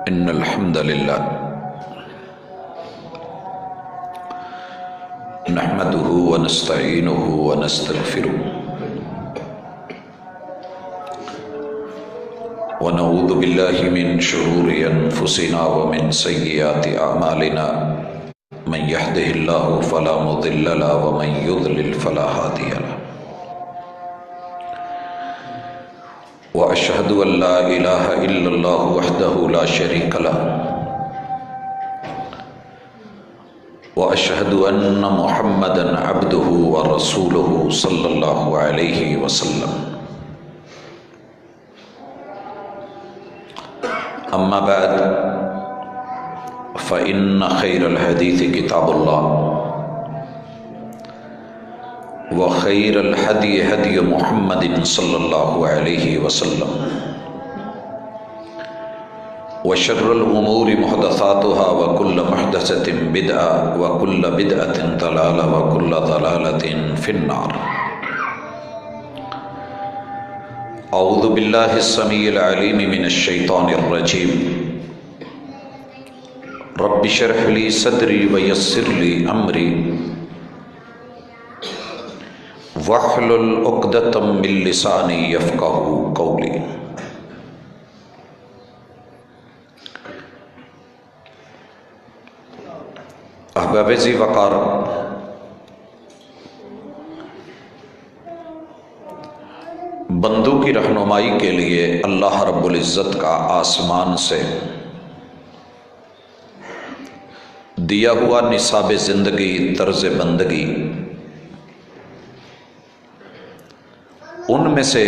ان الحمد للہ نحمده ونستعینه ونستغفره ونعوذ باللہ من شرور انفسنا ومن سیئات اعمالنا من يهده الله فلا مضل له ومن يضلل فلا هادي له وأشهد أن لا إله إلا الله وحده لا شريك له وأشهد أن محمدا عبده ورسوله صلى الله عليه وسلم أما بعد فإن خير الحديث كتاب الله وخير الهدي هدي محمد صلى الله عليه وسلم وشر الأمور محدثاتها وكل محدثة بدعة وكل بدعة ضلالة وكل ضلالة في النار. أعوذ بالله السميع العليم من الشيطان الرجيم. رب اشرح لي صدري ويسر لي أمري واحلل عقدۃ من لسانی یفقہوا قولی. احباب ذی وقار، بندوں کی رہنمائی کے لیے اللہ رب العزت کا آسمان سے دیا ہوا نصاب زندگی، طرز بندگی، ان میں سے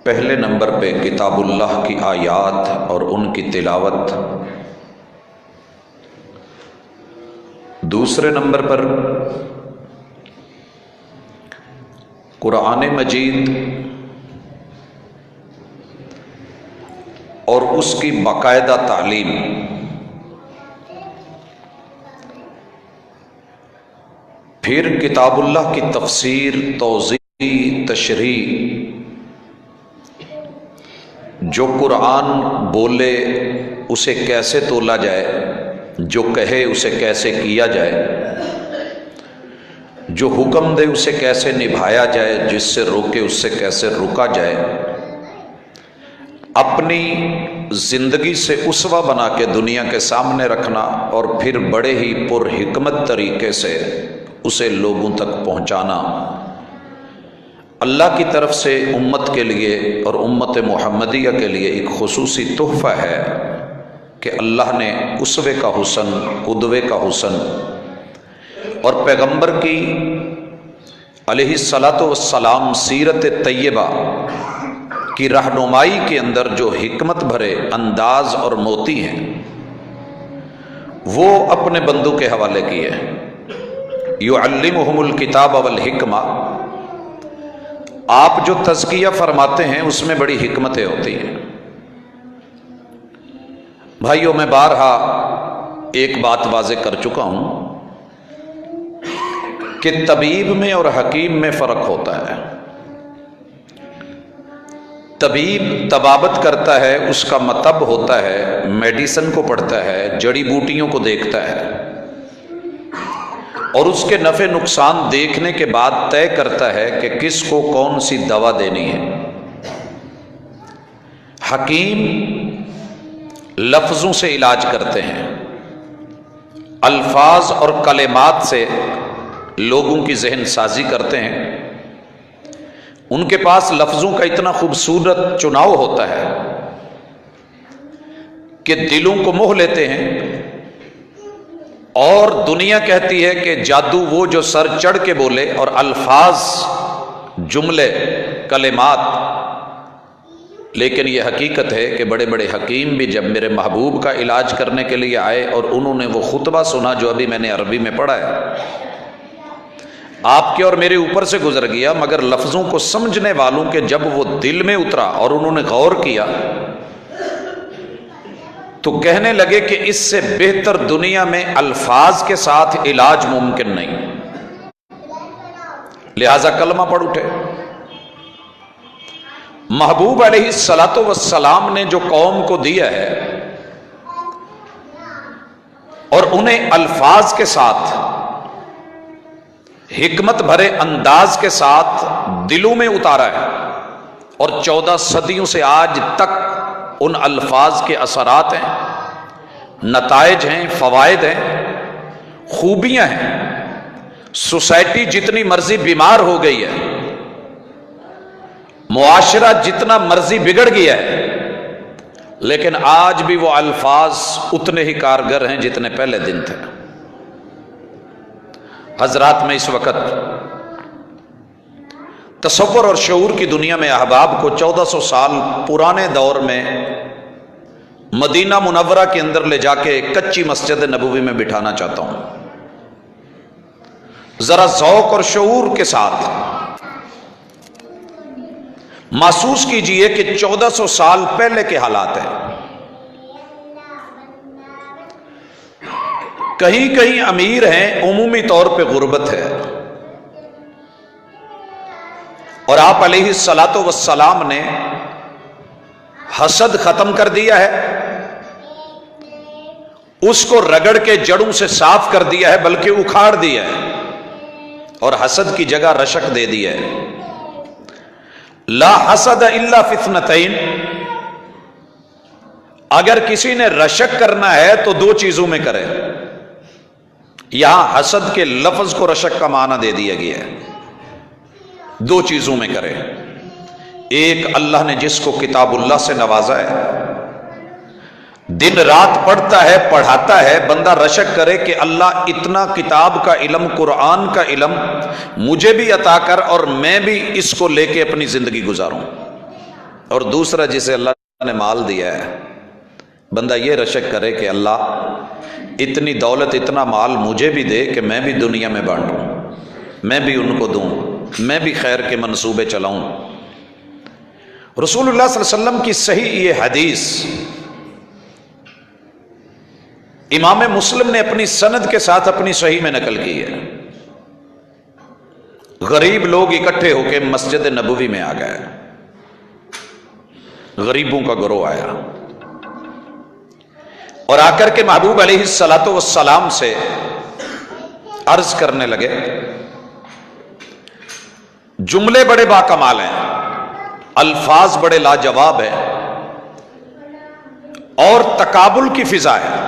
پہلے نمبر پہ کتاب اللہ کی آیات اور ان کی تلاوت، دوسرے نمبر پر قرآن مجید اور اس کی باقاعدہ تعلیم، پھر کتاب اللہ کی تفسیر، توضیح، تشریح، جو قرآن بولے اسے کیسے تولا جائے، جو کہے اسے کیسے کیا جائے، جو حکم دے اسے کیسے نبھایا جائے، جس سے روکے اس سے کیسے رکا جائے، اپنی زندگی سے اسوہ بنا کے دنیا کے سامنے رکھنا اور پھر بڑے ہی پر حکمت طریقے سے اسے لوگوں تک پہنچانا، اللہ کی طرف سے امت کے لیے اور امت محمدیہ کے لیے ایک خصوصی تحفہ ہے کہ اللہ نے اسوے کا حسن، قدوے کا حسن اور پیغمبر کی علیہ الصلاۃ والسلام سیرت طیبہ کی رہنمائی کے اندر جو حکمت بھرے انداز اور موتی ہیں وہ اپنے بندوں کے حوالے کیے. یعلمہم الکتاب والحکمہ، آپ جو تزکیہ فرماتے ہیں اس میں بڑی حکمتیں ہوتی ہیں. بھائیوں، میں بارہا ایک بات واضح کر چکا ہوں کہ طبیب میں اور حکیم میں فرق ہوتا ہے. طبیب طبابت کرتا ہے، اس کا مطب ہوتا ہے، میڈیسن کو پڑھتا ہے، جڑی بوٹیوں کو دیکھتا ہے اور اس کے نفع نقصان دیکھنے کے بعد طے کرتا ہے کہ کس کو کون سی دوا دینی ہے. حکیم لفظوں سے علاج کرتے ہیں، الفاظ اور کلمات سے لوگوں کی ذہن سازی کرتے ہیں. ان کے پاس لفظوں کا اتنا خوبصورت چناؤ ہوتا ہے کہ دلوں کو موہ لیتے ہیں، اور دنیا کہتی ہے کہ جادو وہ جو سر چڑھ کے بولے، اور الفاظ، جملے، کلمات. لیکن یہ حقیقت ہے کہ بڑے بڑے حکیم بھی جب میرے محبوب کا علاج کرنے کے لیے آئے اور انہوں نے وہ خطبہ سنا جو ابھی میں نے عربی میں پڑھا ہے، آپ کے اور میرے اوپر سے گزر گیا، مگر لفظوں کو سمجھنے والوں کے جب وہ دل میں اترا اور انہوں نے غور کیا تو کہنے لگے کہ اس سے بہتر دنیا میں الفاظ کے ساتھ علاج ممکن نہیں. لہذا کلمہ پڑھ اٹھے. محبوب علیہ الصلوۃ والسلام نے جو قوم کو دیا ہے اور انہیں الفاظ کے ساتھ حکمت بھرے انداز کے ساتھ دلوں میں اتارا ہے، اور 14 صدیوں سے آج تک ان الفاظ کے اثرات ہیں، نتائج ہیں، فوائد ہیں، خوبیاں ہیں۔ سوسائٹی جتنی مرضی بیمار ہو گئی ہے، معاشرہ جتنا مرضی بگڑ گیا ہے، لیکن آج بھی وہ الفاظ اتنے ہی کارگر ہیں جتنے پہلے دن تھے۔ حضرات، میں اس وقت تصور اور شعور کی دنیا میں احباب کو 1400 سال پرانے دور میں مدینہ منورہ کے اندر لے جا کے کچی مسجد نبوی میں بٹھانا چاہتا ہوں۔ ذرا ذوق اور شعور کے ساتھ محسوس کیجئے کہ 1400 سال پہلے کے حالات ہیں۔ کہیں کہیں امیر ہیں، عمومی طور پہ غربت ہے، اور آپ علیہ الصلوۃ والسلام نے حسد ختم کر دیا ہے، اس کو رگڑ کے جڑوں سے صاف کر دیا ہے، بلکہ اکھاڑ دیا ہے، اور حسد کی جگہ رشک دے دی ہے۔ لا حسد الا فی اثنتین، اگر کسی نے رشک کرنا ہے تو 2 چیزوں میں کرے۔ یہاں حسد کے لفظ کو رشک کا معنی دے دیا گیا ہے، 2 چیزوں میں کرے۔ ایک، اللہ نے جس کو کتاب اللہ سے نوازا ہے، دن رات پڑھتا ہے، پڑھاتا ہے، بندہ رشک کرے کہ اللہ اتنا کتاب کا علم، قرآن کا علم مجھے بھی عطا کر، اور میں بھی اس کو لے کے اپنی زندگی گزاروں۔ اور دوسرا، جسے اللہ نے مال دیا ہے، بندہ یہ رشک کرے کہ اللہ اتنی دولت، اتنا مال مجھے بھی دے کہ میں بھی دنیا میں بانٹوں، میں بھی ان کو دوں، میں بھی خیر کے منصوبے چلاؤں۔ رسول اللہ صلی اللہ علیہ وسلم کی صحیح یہ حدیث امام مسلم نے اپنی سند کے ساتھ اپنی صحیح میں نقل کی ہے۔ غریب لوگ اکٹھے ہو کے مسجد نبوی میں آ گئے، غریبوں کا گروہ آیا اور آ کر کے محبوب علیہ الصلوۃ والسلام سے عرض کرنے لگے۔ جملے بڑے باکمال ہیں، الفاظ بڑے لاجواب ہیں، اور تقابل کی فضا ہے۔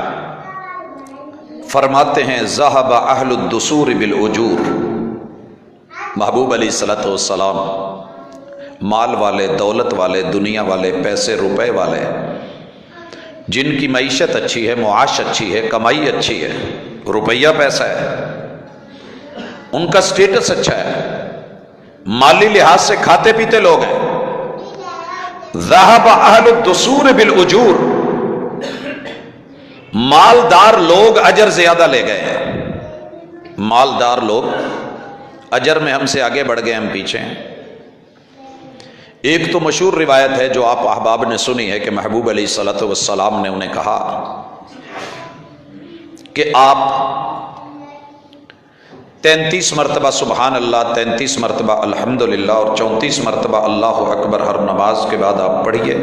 فرماتے ہیں ذہب اہل الدثور بالاجور، محبوب علیہ الصلوۃ والسلام مال والے، دولت والے، دنیا والے، پیسے روپے والے، جن کی معیشت اچھی ہے، معاش اچھی ہے، کمائی اچھی ہے، روپیہ پیسہ ہے، ان کا سٹیٹس اچھا ہے، مالی لحاظ سے کھاتے پیتے لوگ ہیں۔ ذہب اہل الدثور بالاجور، مالدار لوگ اجر زیادہ لے گئے ہیں، مالدار لوگ اجر میں ہم سے آگے بڑھ گئے، ہم پیچھے ہیں۔ ایک تو مشہور روایت ہے جو آپ احباب نے سنی ہے کہ محبوب علیہ الصلوۃ والسلام نے انہیں کہا کہ آپ 33 مرتبہ سبحان اللہ، 33 مرتبہ الحمدللہ، اور 34 مرتبہ اللہ اکبر ہر نماز کے بعد آپ پڑھیے۔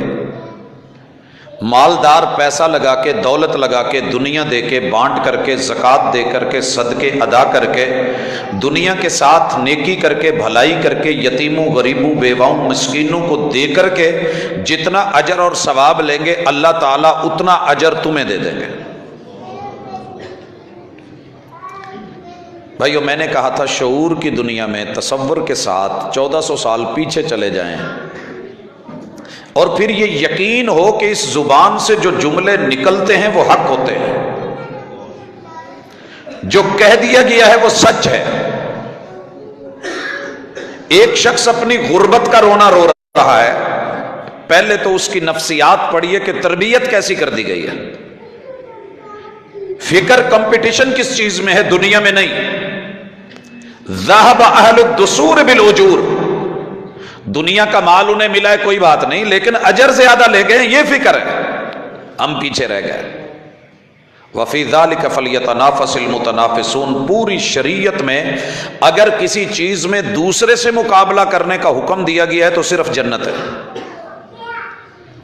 مالدار پیسہ لگا کے، دولت لگا کے، دنیا دے کے، بانٹ کر کے، زکوٰۃ دے کر کے، صدقے ادا کر کے، دنیا کے ساتھ نیکی کر کے، بھلائی کر کے، یتیموں، غریبوں، بیواؤں، مسکینوں کو دے کر کے جتنا اجر اور ثواب لیں گے، اللہ تعالیٰ اتنا اجر تمہیں دے دیں گے۔ بھائیو، میں نے کہا تھا شعور کی دنیا میں تصور کے ساتھ 1400 سال پیچھے چلے جائیں، اور پھر یہ یقین ہو کہ اس زبان سے جو جملے نکلتے ہیں وہ حق ہوتے ہیں، جو کہہ دیا گیا ہے وہ سچ ہے۔ ایک شخص اپنی غربت کا رونا رو رہا ہے، پہلے تو اس کی نفسیات پڑھیے کہ تربیت کیسی کر دی گئی ہے۔ فکر کمپٹیشن کس چیز میں ہے؟ دنیا میں نہیں۔ ذہب اہل الدثور بالاجور، دنیا کا مال انہیں ملا ہے کوئی بات نہیں، لیکن اجر زیادہ لے گئے، یہ فکر ہے، ہم پیچھے رہ گئے۔ وفی ذلک فلیتنافس المتنافسون، پوری شریعت میں اگر کسی چیز میں دوسرے سے مقابلہ کرنے کا حکم دیا گیا ہے تو صرف جنت ہے۔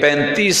35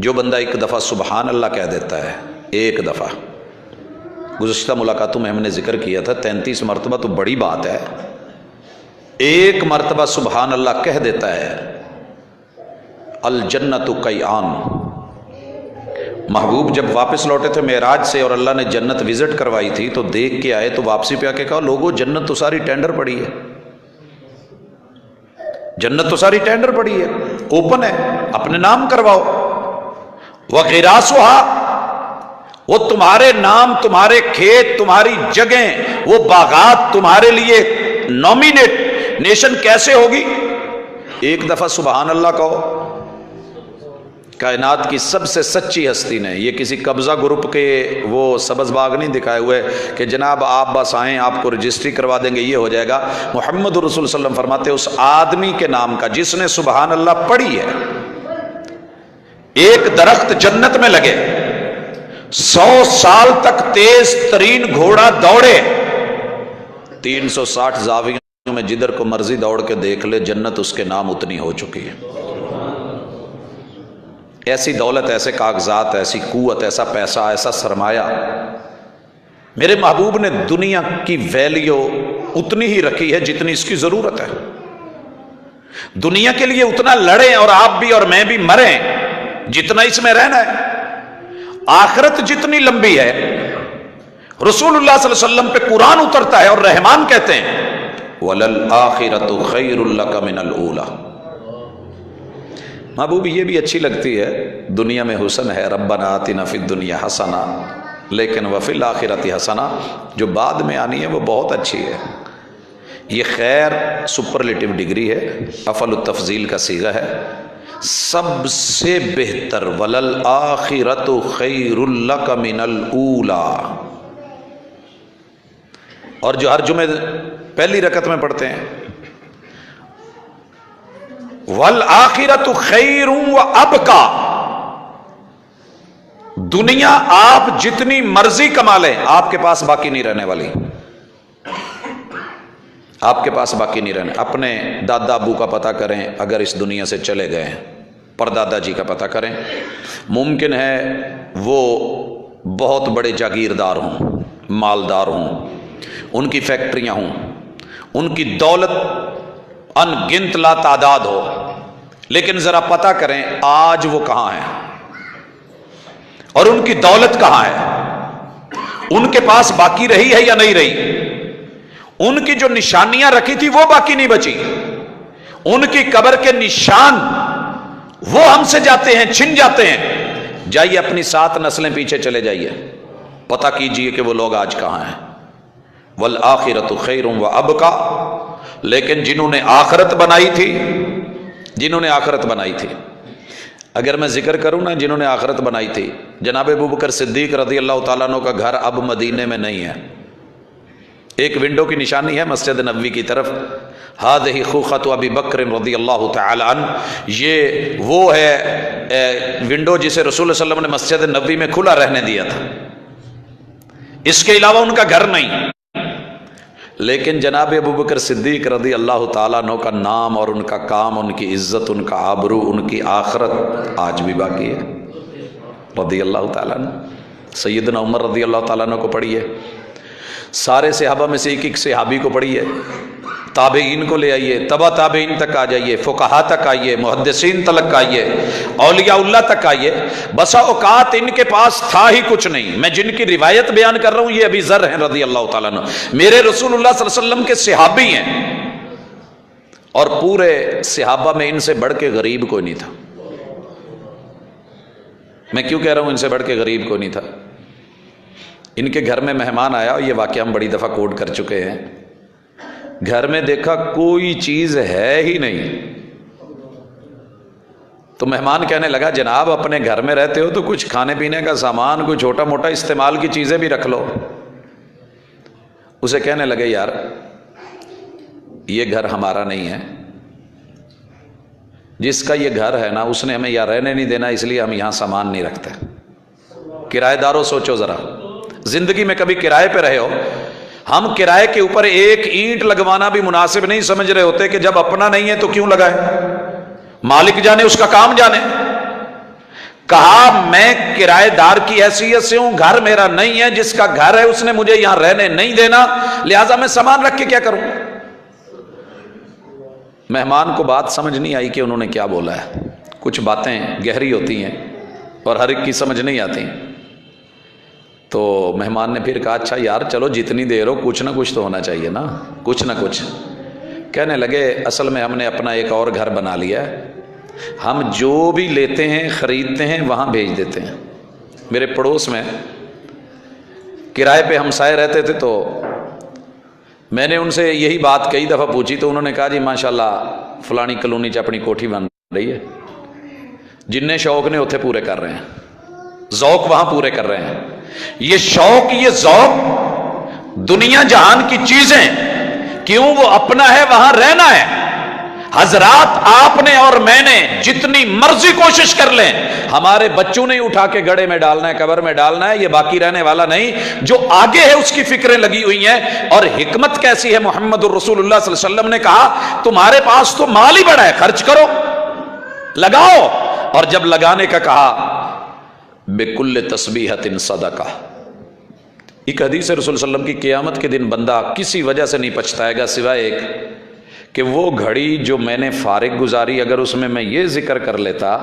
جو بندہ ایک دفعہ سبحان اللہ کہہ دیتا ہے، ایک دفعہ، گزشتہ ملاقاتوں میں ہم نے ذکر کیا تھا 33 مرتبہ تو بڑی بات ہے، ایک مرتبہ سبحان اللہ کہہ دیتا ہے، الجنت قیعان۔ محبوب جب واپس لوٹے تھے معراج سے اور اللہ نے جنت وزٹ کروائی تھی تو دیکھ کے آئے، تو واپسی پہ آ کے کہا لوگوں جنت تو ساری ٹینڈر پڑی ہے، جنت تو ساری ٹینڈر پڑی ہے، اوپن ہے، اپنے نام کرواؤ۔ وَغِرَاسُهَا، وہ تمہارے نام، تمہارے کھیت، تمہاری جگہیں، وہ باغات تمہارے لیے نومینیٹ نیشن کیسے ہوگی؟ ایک دفعہ سبحان اللہ کہو۔ کائنات کی سب سے سچی ہستی نے، یہ کسی قبضہ گروپ کے وہ سبز باغ نہیں دکھائے ہوئے کہ جناب آپ بس آئیں آپ کو رجسٹری کروا دیں گے یہ ہو جائے گا۔ محمد رسول صلی اللہ علیہ وسلم فرماتے اس آدمی کے نام کا جس نے سبحان اللہ پڑھی ہے، ایک درخت جنت میں لگے، 100 سال تک تیز ترین گھوڑا دوڑے، 360 زاویوں میں جدھر کو مرضی دوڑ کے دیکھ لے، جنت اس کے نام اتنی ہو چکی ہے۔ ایسی دولت، ایسے کاغذات، ایسی قوت، ایسا پیسہ، ایسا سرمایہ میرے محبوب نے دنیا کی ویلیو اتنی ہی رکھی ہے جتنی اس کی ضرورت ہے۔ دنیا کے لیے اتنا لڑیں اور آپ بھی اور میں بھی مریں جتنا اس میں رہنا ہے۔ آخرت جتنی لمبی ہے، رسول اللہ صلی اللہ علیہ وسلم پہ قرآن اترتا ہے اور رحمان کہتے ہیں وَلَلْآخِرَةُ خَيْرٌ لَكَ مِنَ الْأُولَى۔ محبوب یہ بھی اچھی لگتی ہے، دنیا میں حسن ہے، ربنا آتنا فی الدنیا حسنہ، لیکن وفی الآخرۃ حسنہ جو بعد میں آنی ہے وہ بہت اچھی ہے۔ یہ خیر سپرلیٹو ڈگری ہے، افعل التفضیل کا صیغہ ہے، سب سے بہتر وَلَلْآخِرَةُ خَيْرٌ لَكَ مِنَ الْأُولَى۔ اور جو ہر جمعے پہلی رکعت میں پڑھتے ہیں وَالْآخِرَةُ خَيْرٌ وَأَبْقَىٰ، دنیا آپ جتنی مرضی کما لیں آپ کے پاس باقی نہیں رہنے والی، آپ کے پاس باقی نہیں رہنے۔ اپنے دادا ابو کا پتہ کریں اگر اس دنیا سے چلے گئے، پردادا جی کا پتہ کریں، ممکن ہے وہ بہت بڑے جاگیردار ہوں، مالدار ہوں، ان کی فیکٹریاں ہوں، ان کی دولت ان گنت لا تعداد ہو، لیکن ذرا پتہ کریں آج وہ کہاں ہیں اور ان کی دولت کہاں ہے، ان کے پاس باقی رہی ہے یا نہیں رہی، ان کی جو نشانیاں رکھی تھی وہ باقی نہیں بچی، ان کی قبر کے نشان وہ ہم سے جاتے ہیں، چھن جاتے ہیں۔ جائیے اپنی 7 نسلیں پیچھے چلے جائیے، پتہ کیجئے کہ وہ لوگ آج کہاں ہیں۔ وَالْآخِرَةُ خَيْرٌ وَأَبْقَىٰ، لیکن جنہوں نے آخرت بنائی تھی، جنہوں نے آخرت بنائی تھی، اگر میں ذکر کروں نا جنہوں نے آخرت بنائی تھی، جناب ابوبکر صدیق رضی اللہ تعالیٰ عنہ کا گھر اب مدینے میں نہیں ہے، ایک ونڈو کی نشانی ہے مسجد نبوی کی طرف، هذه خوخة ابی بکر رضی اللہ تعالی عنہ، یہ وہ ہے ونڈو جسے رسول اللہ صلی اللہ علیہ وسلم نے مسجد نبوی میں کھلا رہنے دیا تھا، اس کے علاوہ ان کا گھر نہیں۔ لیکن جناب ابوبکر صدیق رضی اللہ تعالیٰ عنہ کا نام اور ان کا کام، ان کی عزت، ان کا آبرو، ان کی آخرت آج بھی باقی ہے رضی اللہ تعالیٰ عنہ۔ سیدنا عمر رضی اللہ تعالیٰ عنہ کو پڑھیے، سارے صحابہ میں سے ایک ایک صحابی کو پڑھیے، تابعین کو لے آئیے، تبع تابعین تک آ جائیے، فقہا تک آئیے، محدثین تک آئیے، اولیاء اللہ تک آئیے، بسا اوقات ان کے پاس تھا ہی کچھ نہیں۔ میں جن کی روایت بیان کر رہا ہوں یہ ابی ذر ہیں رضی اللہ تعالیٰ عنہ، میرے رسول اللہ صلی اللہ علیہ وسلم کے صحابی ہیں، اور پورے صحابہ میں ان سے بڑھ کے غریب کوئی نہیں تھا۔ میں کیوں کہہ رہا ہوں ان سے بڑھ کے غریب کوئی نہیں تھا؟ ان کے گھر میں مہمان آیا، یہ واقعہ ہم بڑی دفعہ کوٹ کر چکے ہیں، گھر میں دیکھا کوئی چیز ہے ہی نہیں، تو مہمان کہنے لگا جناب اپنے گھر میں رہتے ہو تو کچھ کھانے پینے کا سامان، کوئی چھوٹا موٹا استعمال کی چیزیں بھی رکھ لو۔ اسے کہنے لگے یار یہ گھر ہمارا نہیں ہے، جس کا یہ گھر ہے نا اس نے ہمیں یہاں رہنے نہیں دینا، اس لیے ہم یہاں سامان نہیں رکھتے۔ کرایہ داروں سوچو ذرا، زندگی میں کبھی کرائے پہ رہے ہو؟ ہم کرائے کے اوپر ایک اینٹ لگوانا بھی مناسب نہیں سمجھ رہے ہوتے کہ جب اپنا نہیں ہے تو کیوں لگائے، مالک جانے اس کا کام جانے۔ کہا میں کرایہ دار کی حیثیت سے ہوں، گھر میرا نہیں ہے، جس کا گھر ہے اس نے مجھے یہاں رہنے نہیں دینا، لہذا میں سامان رکھ کے کیا کروں؟ مہمان کو بات سمجھ نہیں آئی کہ انہوں نے کیا بولا ہے. کچھ باتیں گہری ہوتی ہیں اور ہر ایک کی سمجھ نہیں آتی. تو مہمان نے پھر کہا اچھا یار چلو جتنی دیر ہو کچھ نہ کچھ تو ہونا چاہیے نا، کچھ نہ کچھ. کہنے لگے اصل میں ہم نے اپنا ایک اور گھر بنا لیا ہے، ہم جو بھی لیتے ہیں خریدتے ہیں وہاں بھیج دیتے ہیں. میرے پڑوس میں کرائے پہ ہمسائے رہتے تھے، تو میں نے ان سے یہی بات کئی دفعہ پوچھی تو انہوں نے کہا جی ماشاءاللہ فلانی کلونی 'ਚ اپنی کوٹھی بن رہی ہے، جننے شوق نے اتنے پورے کر رہے ہیں، ذوق وہاں پورے کر رہے ہیں. یہ شوق یہ ذوق دنیا جہان کی چیزیں کیوں وہ اپنا ہے، وہاں رہنا ہے. حضرات آپ نے اور میں نے جتنی مرضی کوشش کر لیں، ہمارے بچوں نے اٹھا کے گڑھے میں ڈالنا ہے، قبر میں ڈالنا ہے، یہ باقی رہنے والا نہیں. جو آگے ہے اس کی فکریں لگی ہوئی ہیں. اور حکمت کیسی ہے، محمد الرسول اللہ صلی اللہ علیہ وسلم نے کہا تمہارے پاس تو مال ہی بڑا ہے، خرچ کرو، لگاؤ. اور جب لگانے کا کہا بِكُلِّ تَسْبِيحَةٍ صَدَقَةٍ. ایک حدیث رسول صلی اللہ علیہ وسلم کی قیامت کے دن بندہ کسی وجہ سے نہیں پچھتائے گا سوائے ایک کہ وہ گھڑی جو میں نے فارغ گزاری اگر اس میں یہ ذکر کر لیتا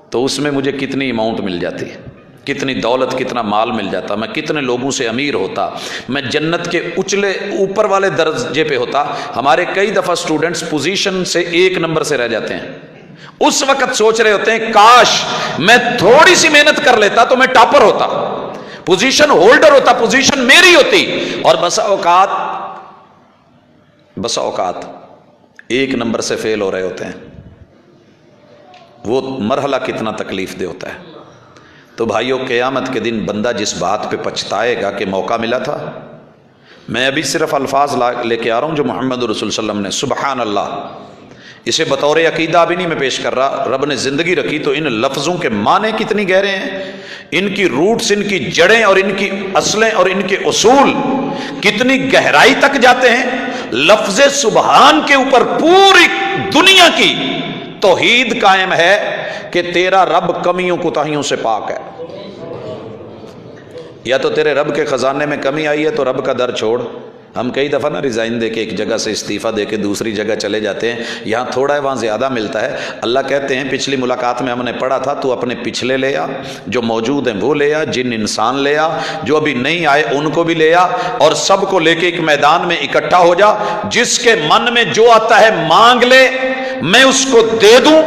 تو اس میں مجھے کتنی اماؤنٹ مل جاتی، کتنی دولت، کتنا مال مل جاتا، میں کتنے لوگوں سے امیر ہوتا، میں جنت کے اچلے اوپر والے درجے پہ ہوتا. ہمارے کئی دفعہ سٹوڈنٹس پوزیشن سے 1 نمبر سے رہ جاتے ہیں، اس وقت سوچ رہے ہوتے ہیں کاش میں تھوڑی سی محنت کر لیتا تو میں ٹاپر ہوتا، پوزیشن ہولڈر ہوتا، پوزیشن میری ہوتی. اور بسا اوقات 1 نمبر سے فیل ہو رہے ہوتے ہیں. وہ مرحلہ کتنا تکلیف دہ ہوتا ہے. تو بھائیو قیامت کے دن بندہ جس بات پہ پچھتائے گا کہ موقع ملا تھا. میں ابھی صرف الفاظ لے کے آ رہا ہوں جو محمد رسول صلی اللہ علیہ وسلم نے، سبحان اللہ، اسے بطور عقیدہ بھی نہیں میں پیش کر رہا. رب نے زندگی رکھی تو ان لفظوں کے معنی کتنی گہرے ہیں، ان کی روٹس، ان کی جڑیں اور ان کی اصلیں اور ان کے اصول کتنی گہرائی تک جاتے ہیں. لفظ سبحان کے اوپر پوری دنیا کی توحید قائم ہے کہ تیرا رب کمیوں کوتاہیوں سے پاک ہے. یا تو تیرے رب کے خزانے میں کمی آئی ہے تو رب کا در چھوڑ. ہم کئی دفعہ نا ریزائن دے کے ایک جگہ سے استعفیٰ دے کے دوسری جگہ چلے جاتے ہیں، یہاں تھوڑا ہے وہاں زیادہ ملتا ہے. اللہ کہتے ہیں پچھلی ملاقات میں ہم نے پڑھا تھا تو اپنے پچھلے لے آ، جو موجود ہیں وہ لے آ، جن انسان لے آ، جو ابھی نہیں آئے ان کو بھی لے آ، اور سب کو لے کے ایک میدان میں اکٹھا ہو جا. جس کے من میں جو آتا ہے مانگ لے، میں اس کو دے دوں.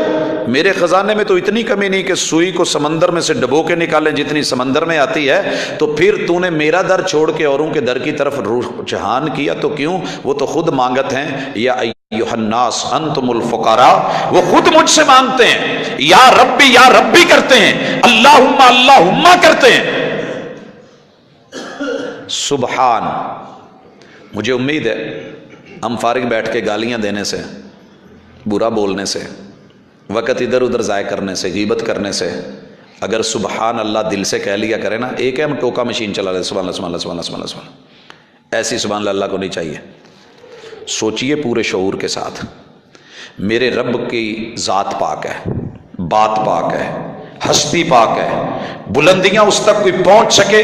میرے خزانے میں تو اتنی کمی نہیں کہ سوئی کو سمندر میں سے ڈبو کے نکالیں جتنی سمندر میں آتی ہے. تو پھر تو نے میرا در چھوڑ کے اوروں کے در کی طرف رجحان کیا تو کیوں؟ وہ تو خود مانگت ہیں، یا ایھا الناس انتم الفقراء، وہ خود مجھ سے مانگتے ہیں، یا ربی کرتے ہیں، اللہم اللہم کرتے ہیں. سبحان. مجھے امید ہے ہم فارغ بیٹھ کے گالیاں دینے سے، برا بولنے سے، وقت ادھر ادھر ضائع کرنے سے، غیبت کرنے سے، اگر سبحان اللہ دل سے کہہ لیا کرے نا، ایک ہے ہم ٹوکا مشین چلا رہے سبحان اللہ سبحان اللہ سبحان اللہ سبحان اللہ سبحان اللہ، ایسی سبحان اللہ کو نہیں چاہیے. سوچئے پورے شعور کے ساتھ، میرے رب کی ذات پاک ہے، بات پاک ہے، ہستی پاک ہے، بلندیاں اس تک کوئی پہنچ سکے،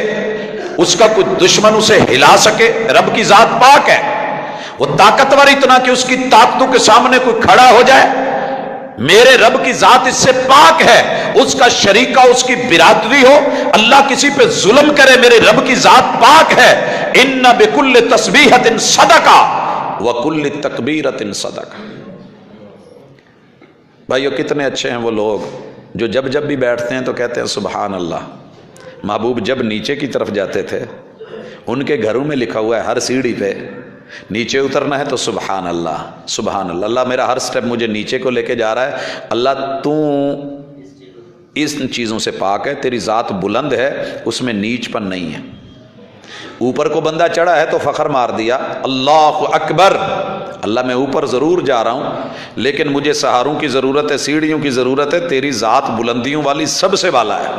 اس کا کوئی دشمن اسے ہلا سکے. رب کی ذات پاک ہے، وہ طاقتور اتنا کہ اس کی طاقتوں کے سامنے کوئی کھڑا ہو جائے. میرے رب کی ذات اس سے پاک ہے، اس کا شریکہ، اس کی برادری ہو، اللہ کسی پہ ظلم کرے، میرے رب کی ذات پاک ہے. ان بکل تسبیحۃ صدقہ وکل تکبیرۃ صدقہ. بھائیو کتنے اچھے ہیں وہ لوگ جو جب بھی بیٹھتے ہیں تو کہتے ہیں سبحان اللہ. محبوب جب نیچے کی طرف جاتے تھے ان کے گھروں میں لکھا ہوا ہے ہر سیڑھی پہ نیچے اترنا ہے تو سبحان اللہ سبحان اللہ. اللہ میرا ہر سٹیپ مجھے نیچے کو لے کے جا رہا ہے. اللہ تو ان چیزوں سے پاک ہے، تیری ذات بلند ہے، اس میں نیچ پن نہیں ہے. اوپر کو بندہ چڑھا ہے تو فخر مار دیا، اللہ اکبر، اللہ میں اوپر ضرور جا رہا ہوں لیکن مجھے سہاروں کی ضرورت ہے، سیڑھیوں کی ضرورت ہے. تیری ذات بلندیوں والی سب سے والا ہے.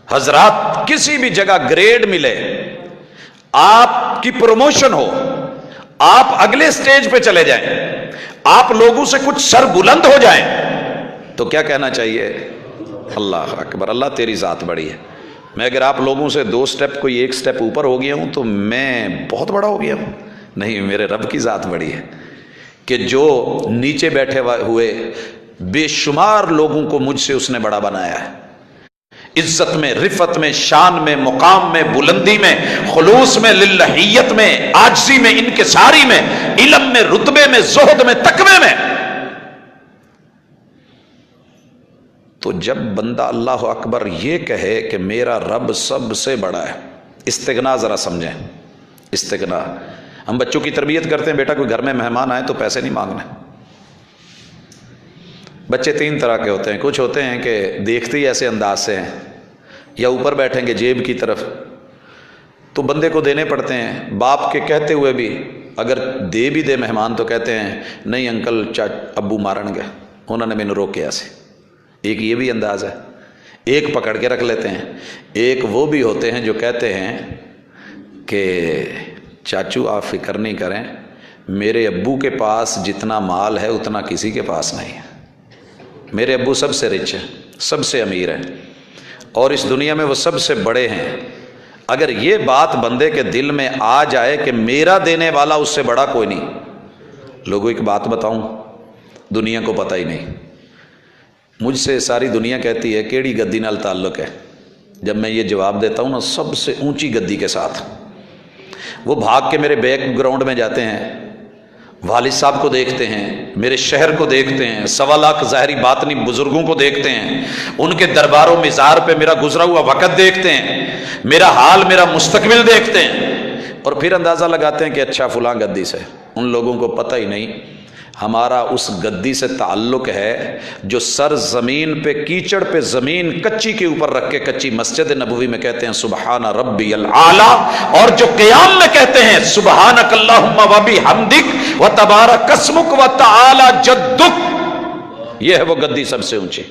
حضرات کسی بھی جگہ گریڈ ملے، آپ کی پروموشن ہو، آپ اگلے سٹیج پہ چلے جائیں، آپ لوگوں سے کچھ سر بلند ہو جائیں تو کیا کہنا چاہیے؟ اللہ اکبر، اللہ تیری ذات بڑی ہے۔ میں اگر آپ لوگوں سے 2 سٹیپ کوئی 1 سٹیپ اوپر ہو گیا ہوں تو میں بہت بڑا ہو گیا ہوں؟ نہیں، میرے رب کی ذات بڑی ہے کہ جو نیچے بیٹھے ہوئے بے شمار لوگوں کو مجھ سے اس نے بڑا بنایا ہے، عزت میں، رفت میں، شان میں، مقام میں، بلندی میں، خلوص میں، للہیت میں، عاجزی میں، انکساری میں، علم میں، رتبے میں، زہد میں، تقوی میں۔ تو جب بندہ اللہ اکبر یہ کہے کہ میرا رب سب سے بڑا ہے، استغنا ذرا سمجھیں، استغنا۔ ہم بچوں کی تربیت کرتے ہیں، بیٹا کوئی گھر میں مہمان آئے تو پیسے نہیں مانگنے۔ بچے 3 طرح کے ہوتے ہیں، کچھ ہوتے ہیں کہ دیکھتے ہی ایسے انداز سے ہیں، یا اوپر بیٹھیں گے جیب کی طرف تو بندے کو دینے پڑتے ہیں، باپ کے کہتے ہوئے بھی اگر دے بھی دے مہمان تو کہتے ہیں نہیں انکل ابو مارن گے، انہوں نے مینوں روکیا سے۔ ایک یہ بھی انداز ہے، ایک پکڑ کے رکھ لیتے ہیں۔ ایک وہ بھی ہوتے ہیں جو کہتے ہیں کہ چاچو آپ فکر نہیں کریں، میرے ابو کے پاس جتنا مال ہے اتنا کسی کے پاس نہیں ہے، میرے ابو سب سے رچ ہیں، سب سے امیر ہیں، اور اس دنیا میں وہ سب سے بڑے ہیں۔ اگر یہ بات بندے کے دل میں آ جائے کہ میرا دینے والا اس سے بڑا کوئی نہیں۔ لوگوں ایک بات بتاؤں، دنیا کو پتہ ہی نہیں، مجھ سے ساری دنیا کہتی ہے کیڑی گدی نال تعلق ہے، جب میں یہ جواب دیتا ہوں نا سب سے اونچی گدی کے ساتھ، وہ بھاگ کے میرے بیک گراؤنڈ میں جاتے ہیں، والد صاحب کو دیکھتے ہیں، میرے شہر کو دیکھتے ہیں، 1.25 لاکھ ظاہری باطنی بزرگوں کو دیکھتے ہیں، ان کے دربار و مزار پہ میرا گزرا ہوا وقت دیکھتے ہیں، میرا حال، میرا مستقبل دیکھتے ہیں، اور پھر اندازہ لگاتے ہیں کہ اچھا فلاں گدی سے۔ ان لوگوں کو پتہ ہی نہیں ہمارا اس گدی سے تعلق ہے جو سر زمین پہ کیچڑ پہ زمین کچی کے اوپر رکھ کے کچی مسجد نبوی میں کہتے ہیں سبحان ربی العالی، اور جو قیام میں کہتے ہیں سبحانک اللہم و بحمدک و تبارک اسمک و تعالی جدک، یہ ہے وہ گدی سب سے اونچی۔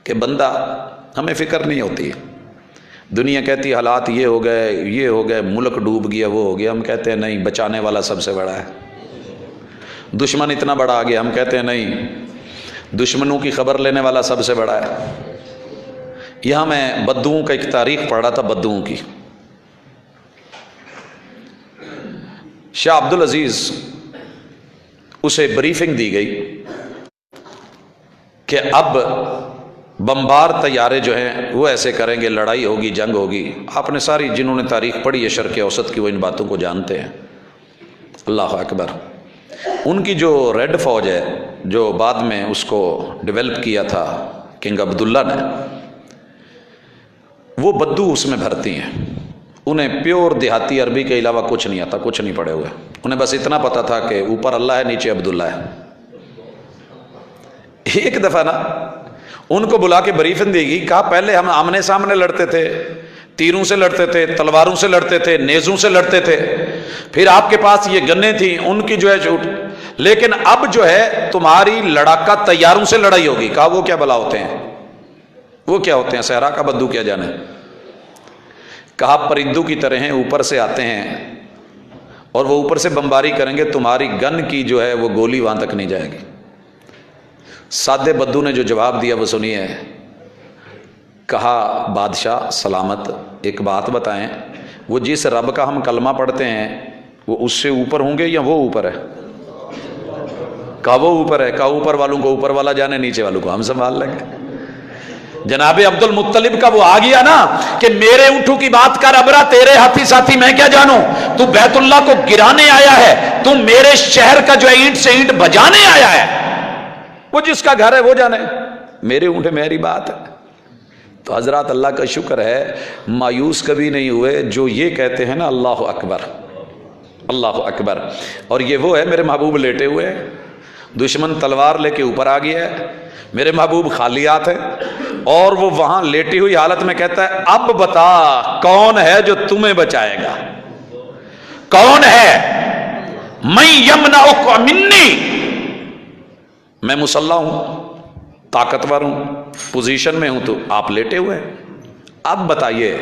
کہ بندہ، ہمیں فکر نہیں ہوتی، دنیا کہتی حالات یہ ہو گئے، یہ ہو گئے، ملک ڈوب گیا، وہ ہو گیا، ہم کہتے ہیں نہیں بچانے والا سب سے بڑا ہے۔ دشمن اتنا بڑا آ گیا، ہم کہتے ہیں نہیں دشمنوں کی خبر لینے والا سب سے بڑا ہے۔ یہاں میں بدوؤں کا ایک تاریخ پڑھ رہا تھا، بدوؤں کی۔ شاہ عبدالعزیز اسے بریفنگ دی گئی کہ اب بمبار طیارے جو ہیں وہ ایسے کریں گے، لڑائی ہوگی، جنگ ہوگی۔ آپ نے ساری جنہوں نے تاریخ پڑھی ہے شرق اوسط کی وہ ان باتوں کو جانتے ہیں۔ اللہ اکبر۔ ان کی جو ریڈ فوج ہے جو بعد میں اس کو ڈیولپ کیا تھا کنگ عبداللہ نے، وہ بدو اس میں بھرتی ہیں۔ انہیں پیور دیہاتی عربی کے علاوہ کچھ نہیں آتا، کچھ نہیں پڑھے ہوئے، انہیں بس اتنا پتا تھا کہ اوپر اللہ ہے نیچے عبداللہ ہے۔ ایک دفعہ نا ان کو بلا کے بریفنگ دے گی، کہا پہلے ہم آمنے سامنے لڑتے تھے، تیروں سے لڑتے تھے، تلواروں سے لڑتے تھے، نیزوں سے لڑتے تھے، پھر آپ کے پاس یہ گنیں تھیں، ان کی جو ہے جھوٹ، لیکن اب جو ہے تمہاری لڑاکا طیاروں سے لڑائی ہوگی۔ کہا وہ کیا بلا ہوتے ہیں، وہ کیا ہوتے ہیں، صحرا کا بدو کیا جانے۔ کہا پرندوں کی طرح ہیں، اوپر سے آتے ہیں اور وہ اوپر سے بمباری کریں گے، تمہاری گن کی جو ہے وہ گولی وہاں تک نہیں جائے گی۔ سادے بدو نے جو جواب دیا وہ سنیے۔ کہا بادشاہ سلامت، ایک بات بتائیں، وہ جس رب کا ہم کلمہ پڑھتے ہیں وہ اس سے اوپر ہوں گے یا وہ اوپر ہے؟ کہا وہ اوپر ہے۔ کہا اوپر والوں کو اوپر والا جانے، نیچے والوں کو ہم سنبھال لیں گے۔ جناب عبد المطلب کا وہ آ گیا نا کہ میرے اونٹوں کی بات کر ابرا، تیرے ہاتھی ساتھی میں کیا جانوں، تو بیت اللہ کو گرانے آیا ہے، تو میرے شہر کا جو ہے اینٹ سے اینٹ بجانے آیا ہے، وہ جس کا گھر ہے وہ جانے، میرے اونٹے میری بات ہے۔ تو حضرات اللہ کا شکر ہے مایوس کبھی نہیں ہوئے جو یہ کہتے ہیں نا اللہ اکبر، اللہ اکبر۔ اور یہ وہ ہے میرے محبوب لیٹے ہوئے ہیں، دشمن تلوار لے کے اوپر آ گیا ہے، میرے محبوب خالی ہاتھ ہے، اور وہ وہاں لیٹی ہوئی حالت میں کہتا ہے اب بتا کون ہے جو تمہیں بچائے گا، کون ہے؟ میں یمنعک منی، میں مسلح ہوں، طاقتور ہوں، پوزیشن میں ہوں، تو آپ لیٹے ہوئے ہیں، اب بتائیے۔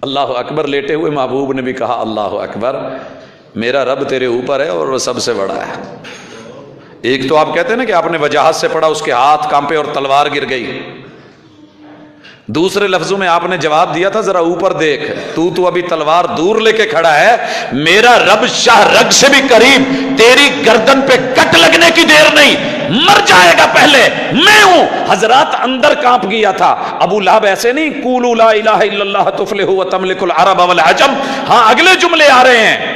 اللہ اکبر۔ لیٹے ہوئے محبوب نے بھی کہا اللہ اکبر، میرا رب تیرے اوپر ہے اور وہ سب سے بڑا ہے۔ ایک تو آپ کہتے ہیں نا کہ آپ نے وجاہت سے پڑھا، اس کے ہاتھ کانپے اور تلوار گر گئی. دوسرے لفظوں میں آپ نے جواب دیا تھا ذرا اوپر دیکھ، تو ابھی تلوار دور لے کے کھڑا ہے، میرا رب شاہ رگ سے بھی قریب، تیری گردن پہ کٹ لگنے کی دیر نہیں، مر جائے گا پہلے میں ہوں. حضرات اندر کانپ گیا تھا. ابو لہب ایسے نہیں قولوا لا الہ الا اللہ تفلحوا وتملک العرب والعجم، ہاں اگلے جملے آ رہے ہیں،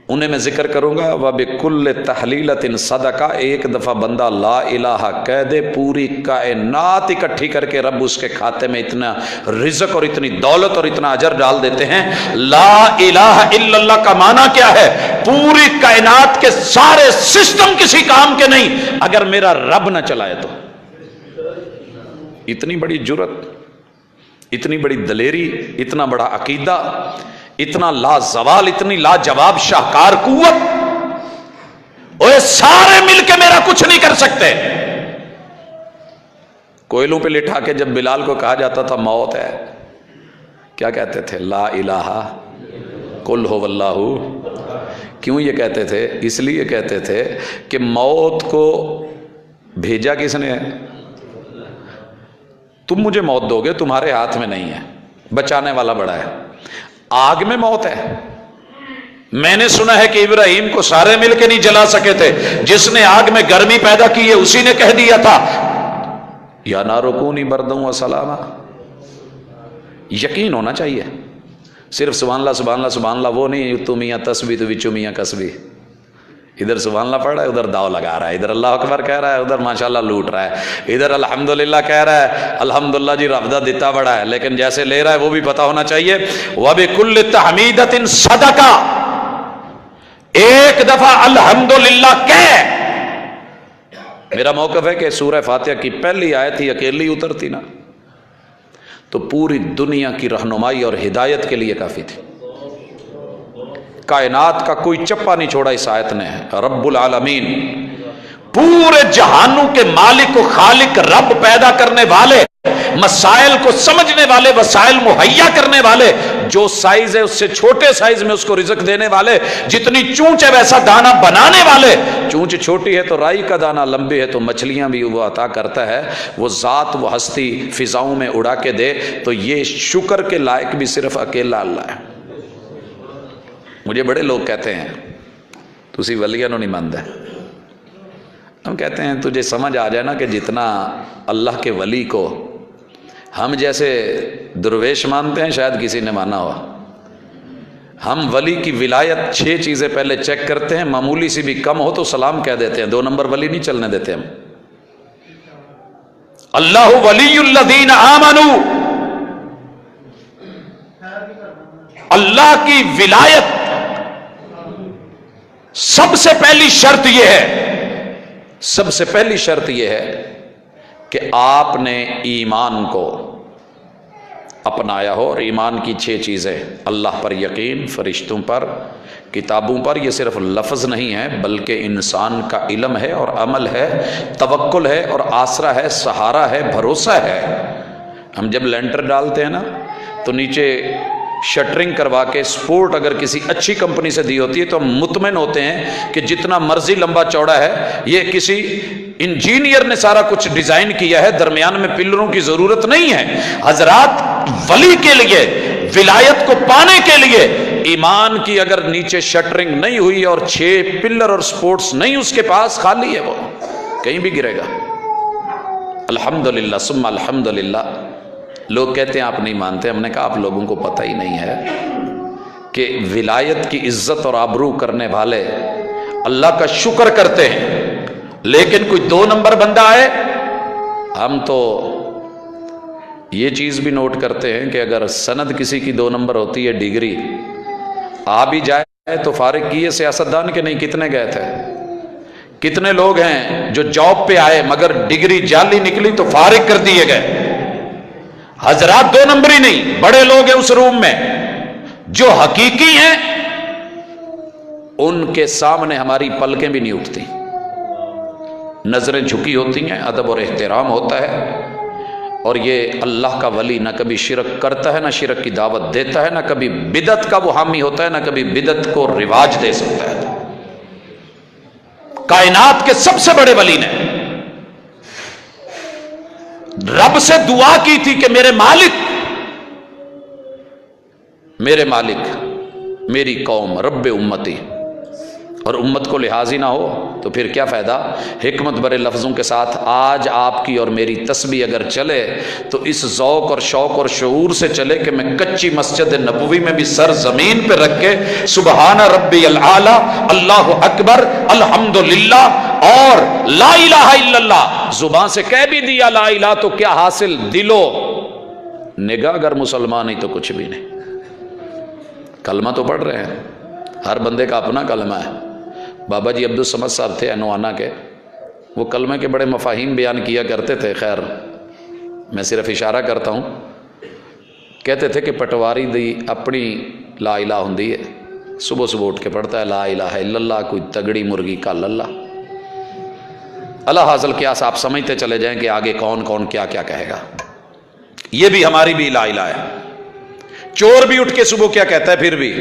انہیں میں ذکر کروں گا. وَبِكُلِّ تَحْلِيلَةٍ صَدَقَةٍ، ایک دفعہ بندہ لا الہ کہہ دے، پوری کائنات اکٹھی کر کے رب اس کے کھاتے میں اتنا رزق اور اتنی دولت اور اتنا اجر ڈال دیتے ہیں. لا الہ الا اللہ کا معنی کیا ہے؟ پوری کائنات کے سارے سسٹم کسی کام کے نہیں اگر میرا رب نہ چلائے تو. اتنی بڑی جرت، اتنی بڑی دلیری، اتنا بڑا عقیدہ، اتنا لازوال، اتنی لاجواب شاہکار قوت، اوے سارے مل کے میرا کچھ نہیں کر سکتے. کوئلوں پہ لٹھا کے جب بلال کو کہا جاتا تھا موت ہے، کیا کہتے تھے؟ لا الہ قل هو اللہ. کیوں یہ کہتے تھے؟ اس لیے کہتے تھے کہ موت کو بھیجا کس نے؟ تم مجھے موت دو گے، تمہارے ہاتھ میں نہیں ہے، بچانے والا بڑا ہے. آگ میں موت ہے. میں نے سنا ہے کہ ابراہیم کو سارے مل کے نہیں جلا سکے تھے، جس نے آگ میں گرمی پیدا کی ہے اسی نے کہہ دیا تھا یا نار کونی بردن و سلاما. یقین ہونا چاہیے، صرف سبحان اللہ سبحان اللہ سبحان اللہ وہ نہیں، تو میاں تسبیح تو وچو میاں کسبی. ادھر سبحان اللہ پڑھ رہا ہے، ادھر داؤ لگا رہا ہے، ادھر اللہ اکبر کہہ رہا ہے، ادھر ماشاءاللہ لوٹ رہا ہے، ادھر الحمدللہ کہہ رہا ہے، الحمدللہ جی رب دا دتا بڑا ہے، لیکن جیسے لے رہا ہے وہ بھی پتا ہونا چاہیے. وَبِكُلِّ تَحْمِيدَةٍ صَدَقَةٍ، ایک دفعہ الحمدللہ کہہ. میرا موقف ہے کہ سورہ فاتحہ کی پہلی آیت ہی اکیلی اترتی نا تو پوری دنیا کی رہنمائی اور ہدایت کے لیے کافی تھی. کائنات کا کوئی چپا نہیں چھوڑا اس آیت نے. رب العالمین، پورے جہانوں کے مالک و خالق، رب پیدا کرنے والے، مسائل کو سمجھنے والے، وسائل مہیا کرنے والے، جو سائز ہے اس سے چھوٹے سائز میں اس کو رزق دینے والے، جتنی چونچ ہے ویسا دانا بنانے والے. چونچ چھوٹی ہے تو رائی کا دانا، لمبی ہے تو مچھلیاں بھی وہ عطا کرتا ہے. وہ ذات، وہ ہستی فضاؤں میں اڑا کے دے تو یہ شکر کے لائق بھی صرف اکیلا اللہ ہے. مجھے بڑے لوگ کہتے ہیں تسی ولیاں نو نہیں مانتا. ہم کہتے ہیں تجھے سمجھ آ جائے نا کہ جتنا اللہ کے ولی کو ہم جیسے درویش مانتے ہیں شاید کسی نے مانا ہو. ہم ولی کی ولایت 6 چیزیں پہلے چیک کرتے ہیں، معمولی سی بھی کم ہو تو سلام کہہ دیتے ہیں. 2 نمبر ولی نہیں چلنے دیتے ہم. اللہ ولی الذین آمنوا، اللہ کی ولایت سب سے پہلی شرط یہ ہے، سب سے پہلی شرط یہ ہے کہ آپ نے ایمان کو اپنایا ہو. اور ایمان کی 6 چیزیں: اللہ پر یقین، فرشتوں پر، کتابوں پر. یہ صرف لفظ نہیں ہے بلکہ انسان کا علم ہے اور عمل ہے، توکل ہے اور آسرا ہے، سہارا ہے، بھروسہ ہے. ہم جب لینٹر ڈالتے ہیں نا تو نیچے شٹرنگ کروا کے سپورٹ اگر کسی اچھی کمپنی سے دی ہوتی ہے تو ہم مطمئن ہوتے ہیں کہ جتنا مرضی لمبا چوڑا ہے یہ کسی انجینئر نے سارا کچھ ڈیزائن کیا ہے، درمیان میں پلروں کی ضرورت نہیں ہے. حضرات ولی کے لیے، ولایت کو پانے کے لیے ایمان کی اگر نیچے شٹرنگ نہیں ہوئی اور 6 پلر اور سپورٹس نہیں اس کے پاس، خالی ہے، وہ کہیں بھی گرے گا. الحمدللہ ثم الحمدللہ. لوگ کہتے ہیں آپ نہیں مانتے. ہم نے کہا آپ لوگوں کو پتہ ہی نہیں ہے کہ ولایت کی عزت اور آبرو کرنے والے اللہ کا شکر کرتے ہیں، لیکن کوئی 2 نمبر بندہ آئے. ہم تو یہ چیز بھی نوٹ کرتے ہیں کہ اگر سند کسی کی 2 نمبر ہوتی ہے، ڈگری آ بھی جائے تو فارغ کیے سیاستدان کے نہیں. کتنے گئے تھے؟ کتنے لوگ ہیں جو جاب پہ آئے مگر ڈگری جعلی نکلی تو فارغ کر دیے گئے. حضرات 2 نمبری نہیں، بڑے لوگ ہیں اس روم میں جو حقیقی ہیں، ان کے سامنے ہماری پلکیں بھی نہیں اٹھتی، نظریں جھکی ہوتی ہیں، ادب اور احترام ہوتا ہے. اور یہ اللہ کا ولی نہ کبھی شرک کرتا ہے، نہ شرک کی دعوت دیتا ہے، نہ کبھی بدعت کا وہ حامی ہوتا ہے، نہ کبھی بدعت کو رواج دے سکتا ہے. کائنات کے سب سے بڑے ولی نے رب سے دعا کی تھی کہ میرے مالک میری قوم رب امتی، اور امت کو لحاظ ہی نہ ہو تو پھر کیا فائدہ؟ حکمت برے لفظوں کے ساتھ آج آپ کی اور میری تسبیح اگر چلے تو اس ذوق اور شوق اور شعور سے چلے کہ میں کچی مسجد نبوی میں بھی سر زمین پہ رکھ کے سبحان ربی العالی، اللہ اکبر، الحمدللہ اور لا الہ الا اللہ زبان سے کہہ بھی دیا لا الہ تو کیا حاصل؟ دلو نگاہ اگر مسلمان ہی تو کچھ بھی نہیں۔ کلمہ تو پڑھ رہے ہیں، ہر بندے کا اپنا کلمہ ہے۔ بابا جی عبدالصمد صاحب تھے انوانا کے، وہ کلمے کے بڑے مفاہیم بیان کیا کرتے تھے، خیر میں صرف اشارہ کرتا ہوں۔ کہتے تھے کہ پٹواری دی اپنی لا الہ ہوندی ہے، صبح صبح اٹھ کے پڑھتا ہے لا الہ الا اللہ، کوئی تگڑی مرغی کا للہ۔ اللہ حاصل کیا آپ سمجھتے چلے جائیں کہ آگے کون کون کیا کیا کہے گا۔ یہ بھی ہماری بھی لا الہ ہے۔ چور بھی اٹھ کے صبح کیا کہتا ہے پھر بھی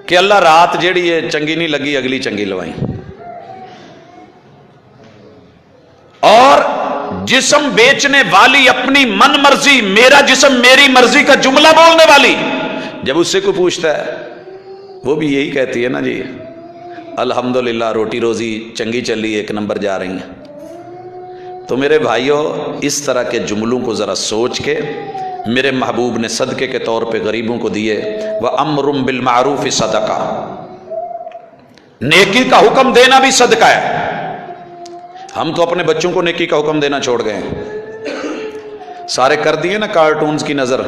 کہ اللہ رات جیڑی ہے چنگی نہیں لگی، اگلی چنگی لوائی۔ اور جسم بیچنے والی اپنی من مرضی، میرا جسم میری مرضی کا جملہ بولنے والی، جب اس سے کوئی پوچھتا ہے وہ بھی یہی کہتی ہے نا جی الحمدللہ روٹی روزی چنگی چلی، ایک نمبر جا رہی ہیں۔ تو میرے بھائیوں اس طرح کے جملوں کو ذرا سوچ کے میرے محبوب نے صدقے کے طور پہ غریبوں کو دیے۔ وَأَمْرٌ بِالْمَعْرُوفِ صَدَقَةٌ، نیکی کا حکم دینا بھی صدقہ ہے۔ ہم تو اپنے بچوں کو نیکی کا حکم دینا چھوڑ گئے ہیں، سارے کر دیے نا کارٹونز کی نظر،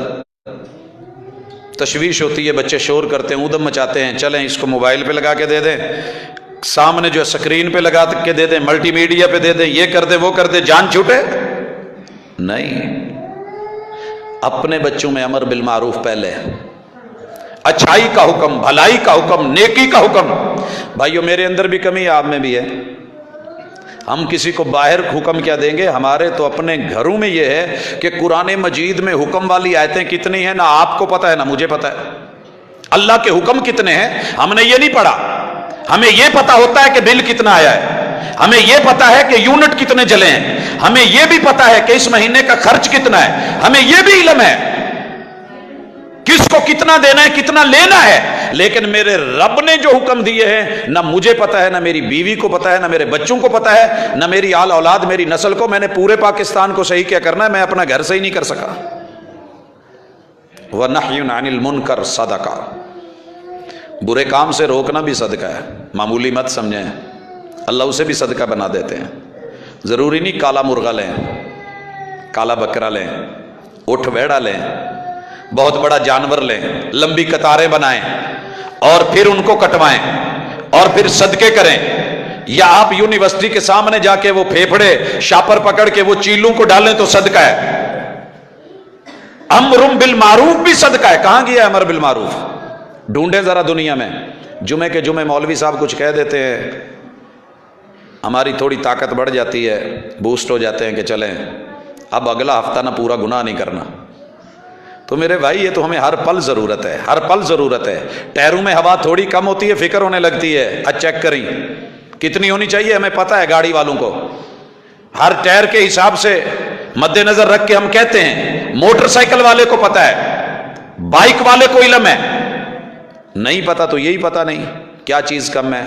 تشویش ہوتی ہے، بچے شور کرتے ہیں، ادھم مچاتے ہیں، چلیں اس کو موبائل پہ لگا کے دے دیں، سامنے جو سکرین پہ لگا کے دے دیں، ملٹی میڈیا پہ دے دیں، یہ کر دیں وہ کر دیں، جان چھوٹے؟ نہیں، اپنے بچوں میں امر بالمعروف پہلے، اچھائی کا حکم، بھلائی کا حکم، نیکی کا حکم۔ بھائیو میرے اندر بھی کمی ہے، آپ میں بھی ہے۔ ہم کسی کو باہر حکم کیا دیں گے؟ ہمارے تو اپنے گھروں میں یہ ہے کہ قرآن مجید میں حکم والی آیتیں کتنی ہیں، نہ آپ کو پتہ ہے نہ مجھے پتہ ہے۔ اللہ کے حکم کتنے ہیں ہم نے یہ نہیں پڑھا۔ ہمیں یہ پتہ ہوتا ہے کہ بل کتنا آیا ہے، ہمیں یہ پتہ ہے کہ یونٹ کتنے جلے ہیں، ہمیں یہ بھی پتہ ہے کہ اس مہینے کا خرچ کتنا ہے، ہمیں یہ بھی علم ہے کس کو کتنا دینا ہے کتنا لینا ہے۔ لیکن میرے رب نے جو حکم دیے ہیں نہ مجھے پتہ ہے، نہ میری بیوی کو پتہ ہے، نہ میرے بچوں کو پتہ ہے، نہ میری آل اولاد میری نسل کو۔ میں نے پورے پاکستان کو صحیح کیا کرنا ہے، میں اپنا گھر سے ہی نہیں کر سکا۔ وَنَحْيٌ عَنِ الْمُنْكَرِ صَدَقَةٌ، برے کام سے روکنا بھی صدقہ ہے، معمولی مت سمجھیں، اللہ اسے بھی صدقہ بنا دیتے ہیں۔ ضروری نہیں کالا مرغا لیں، کالا بکرا لیں، اٹھ ویڑا لیں، بہت بڑا جانور لیں، لمبی قطاریں بنائیں اور پھر ان کو کٹوائیں اور پھر صدقے کریں، یا آپ یونیورسٹی کے سامنے جا کے وہ پھیپھڑے شاپر پکڑ کے وہ چیلوں کو ڈالیں تو صدقہ ہے۔ امر بالمعروف بھی صدقہ ہے۔ کہاں گیا امر بالمعروف؟ ڈھونڈیں ذرا دنیا میں۔ جمعے کے جمعے مولوی صاحب کچھ کہہ دیتے ہیں، ہماری تھوڑی طاقت بڑھ جاتی ہے، بوسٹ ہو جاتے ہیں کہ چلیں اب اگلا ہفتہ نہ پورا گناہ نہیں کرنا۔ تو میرے بھائی یہ تو ہمیں ہر پل ضرورت ہے، ہر پل ضرورت ہے۔ ٹائروں میں ہوا تھوڑی کم ہوتی ہے، فکر ہونے لگتی ہے، اچھا چیک کریں کتنی ہونی چاہیے، ہمیں پتہ ہے گاڑی والوں کو، ہر ٹائر کے حساب سے مد نظر رکھ کے ہم کہتے ہیں۔ موٹر سائیکل والے کو پتہ ہے، بائک والے کو علم ہے، نہیں پتہ تو یہی پتہ نہیں کیا چیز کم ہے۔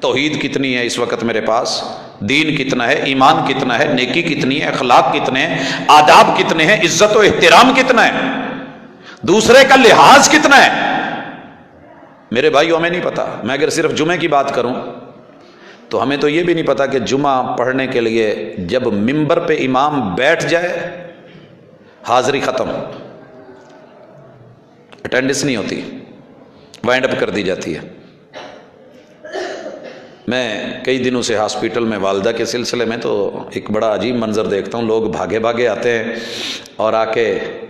توحید کتنی ہے اس وقت میرے پاس، دین کتنا ہے، ایمان کتنا ہے، نیکی کتنی ہے، اخلاق کتنے ہیں، آداب کتنے ہیں، عزت و احترام کتنا ہے، دوسرے کا لحاظ کتنا ہے، میرے بھائیو ہمیں نہیں پتا۔ میں اگر صرف جمعے کی بات کروں تو ہمیں تو یہ بھی نہیں پتا کہ جمعہ پڑھنے کے لیے جب ممبر پہ امام بیٹھ جائے حاضری ختم، اٹینڈنس نہیں ہوتی، وائنڈ اپ کر دی جاتی ہے۔ میں کئی دنوں سے ہاسپٹل میں والدہ کے سلسلے میں تو ایک بڑا عجیب منظر دیکھتا ہوں، لوگ بھاگے بھاگے آتے ہیں اور آ کے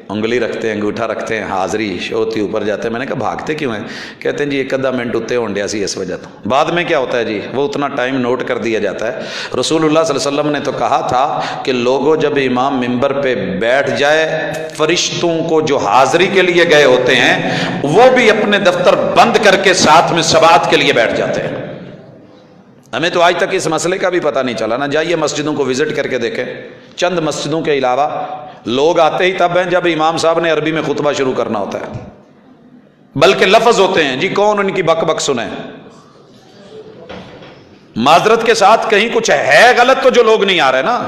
انگلی رکھتے ہیں، انگوٹھا رکھتے ہیں، حاضری شوتی اوپر جاتے ہیں۔ میں نے کہا بھاگتے کیوں ہیں؟ کہتے ہیں جی ایک آدھا منٹ اتنے ہونڈیا سی اس وجہ تو۔ بعد میں کیا ہوتا ہے جی، وہ اتنا ٹائم نوٹ کر دیا جاتا ہے۔ رسول اللہ صلی اللہ علیہ وسلم نے تو کہا تھا کہ لوگوں جب امام ممبر پہ بیٹھ جائے، فرشتوں کو جو حاضری کے لیے گئے ہوتے ہیں وہ بھی اپنے دفتر بند کر کے ساتھ میں سبات کے لیے بیٹھ جاتے ہیں۔ ہمیں تو آج تک اس مسئلے کا بھی پتہ نہیں چلا نا. جائیے مسجدوں کو وزٹ کر کے دیکھیں. چند مسجدوں کے علاوہ لوگ آتے ہی تب ہیں جب امام صاحب نے عربی میں خطبہ شروع کرنا ہوتا ہے، بلکہ لفظ ہوتے ہیں جی کون ان کی بک بک سنیں. معذرت کے ساتھ کہیں کچھ ہے غلط تو جو لوگ نہیں آ رہے نا.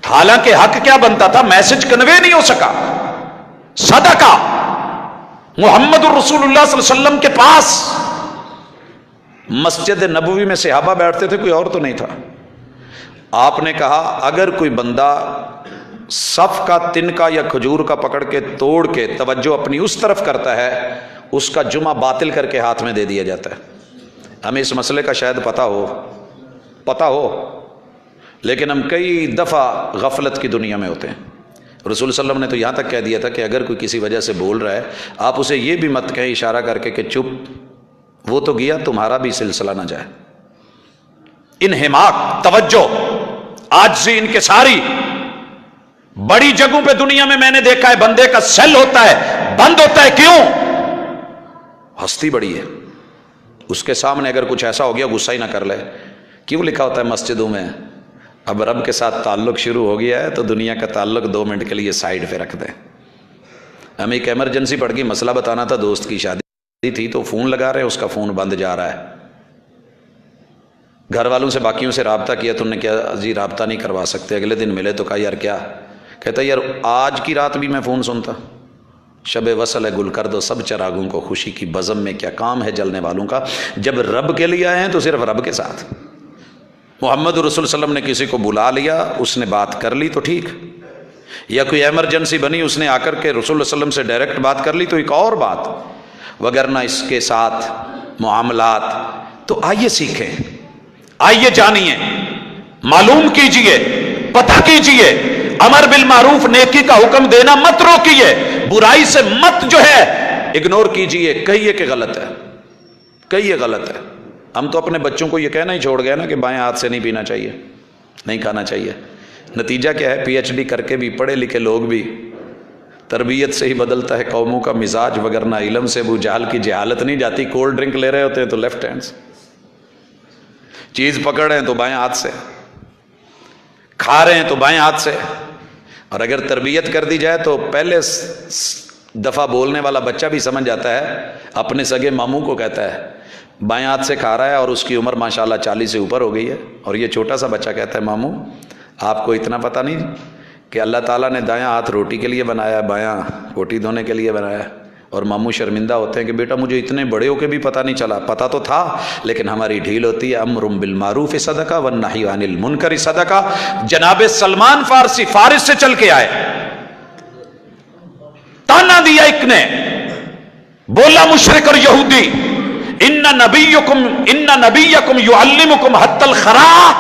حالانکہ حق کیا بنتا تھا، میسج کنوے نہیں ہو سکا. صدقہ محمد الرسول اللہ صلی اللہ علیہ وسلم کے پاس مسجد نبوی میں صحابہ بیٹھتے تھے، کوئی اور تو نہیں تھا. آپ نے کہا اگر کوئی بندہ صف کا تنکا یا کھجور کا پکڑ کے توڑ کے توجہ اپنی اس طرف کرتا ہے، اس کا جمعہ باطل کر کے ہاتھ میں دے دیا جاتا ہے. ہمیں اس مسئلے کا شاید پتہ ہو لیکن ہم کئی دفعہ غفلت کی دنیا میں ہوتے ہیں. رسول صلی اللہ علیہ وسلم نے تو یہاں تک کہہ دیا تھا کہ اگر کوئی کسی وجہ سے بول رہا ہے آپ اسے یہ بھی مت کہیں اشارہ کر کے کہ چپ، وہ تو گیا تمہارا بھی سلسلہ نہ جائے. انہماک، توجہ، عاجزی، انکساری بڑی جگہوں پہ دنیا میں نے دیکھا ہے بندے کا سیل ہوتا ہے، بند ہوتا ہے. کیوں؟ ہستی بڑی ہے. اس کے سامنے اگر کچھ ایسا ہو گیا غصہ ہی نہ کر لے. کیوں لکھا ہوتا ہے مسجدوں میں اب رب کے ساتھ تعلق شروع ہو گیا ہے تو دنیا کا تعلق 2 منٹ کے لیے سائیڈ پہ رکھ دیں. ہمیں ایک ایمرجنسی پڑ گئی، مسئلہ بتانا تھا، دوست کی شادی تھی تو فون لگا رہے ہیں، اس کا فون بند جا رہا ہے. گھر والوں سے باقیوں سے رابطہ کیا تو انہوں نے کیا جی رابطہ نہیں کروا سکتے. اگلے دن ملے تو کہا یار کیا؟ کہتا یار آج کی رات بھی میں فون سنتا. شب وصل ہے گل کر دو سب چراغوں کو، خوشی کی بزم میں کیا کام ہے جلنے والوں کا. جب رب کے لیے آئے ہیں تو صرف رب کے ساتھ. محمد رسول صلی اللہ علیہ وسلم نے کسی کو بلا لیا، اس نے بات کر لی تو ٹھیک، یا کوئی ایمرجنسی بنی اس نے آ کر کے رسول اللہ صلی اللہ علیہ وسلم سے ڈائریکٹ بات کر لی تو ایک اور بات، وگرنہ اس کے ساتھ معاملات. تو آئیے سیکھیں، آئیے جانیے، معلوم کیجئے، پتہ کیجئے. امر بالمعروف، نیکی کا حکم دینا مت روکیے، برائی سے مت جو ہے اگنور کیجئے. کہیے کہ غلط ہے، کہیے غلط ہے. ہم تو اپنے بچوں کو یہ کہنا ہی چھوڑ گئے نا کہ بائیں ہاتھ سے نہیں پینا چاہیے، نہیں کھانا چاہیے. نتیجہ کیا ہے؟ پی ایچ ڈی کر کے بھی، پڑھے لکھے لوگ بھی، تربیت سے ہی بدلتا ہے قوموں کا مزاج، وگرنہ علم سے ابو جہل کی جہالت نہیں جاتی. کولڈ ڈرنک لے رہے ہوتے ہیں تو لیفٹ ہینڈ سے، چیز پکڑ رہے ہیں تو بائیں ہاتھ سے، کھا رہے ہیں تو بائیں ہاتھ سے. اور اگر تربیت کر دی جائے تو پہلے دفعہ بولنے والا بچہ بھی سمجھ جاتا ہے، اپنے سگے ماموں کو کہتا ہے بائیں ہاتھ سے کھا رہا ہے اور اس کی عمر ماشاءاللہ 40 سے اوپر ہو گئی ہے، اور یہ چھوٹا سا بچہ کہتا ہے ماموں آپ کو اتنا پتہ نہیں کہ اللہ تعالیٰ نے دایاں ہاتھ روٹی کے لیے بنایا ہے، بایاں روٹی دھونے کے لیے بنایا ہے. اور ماموں شرمندہ ہوتے ہیں کہ بیٹا مجھے اتنے بڑے ہو کے بھی پتہ نہیں چلا. پتہ تو تھا لیکن ہماری ڈھیل ہوتی ہے. امر بالمعروف صدقہ والنہی عن المنکر صدقہ. جناب سلمان فارسی فارس سے چل کے آئے، تانا دیا ایک نے، بولا مشرک اور یہودی ان نبیکم یعلمکم حتی الخراء.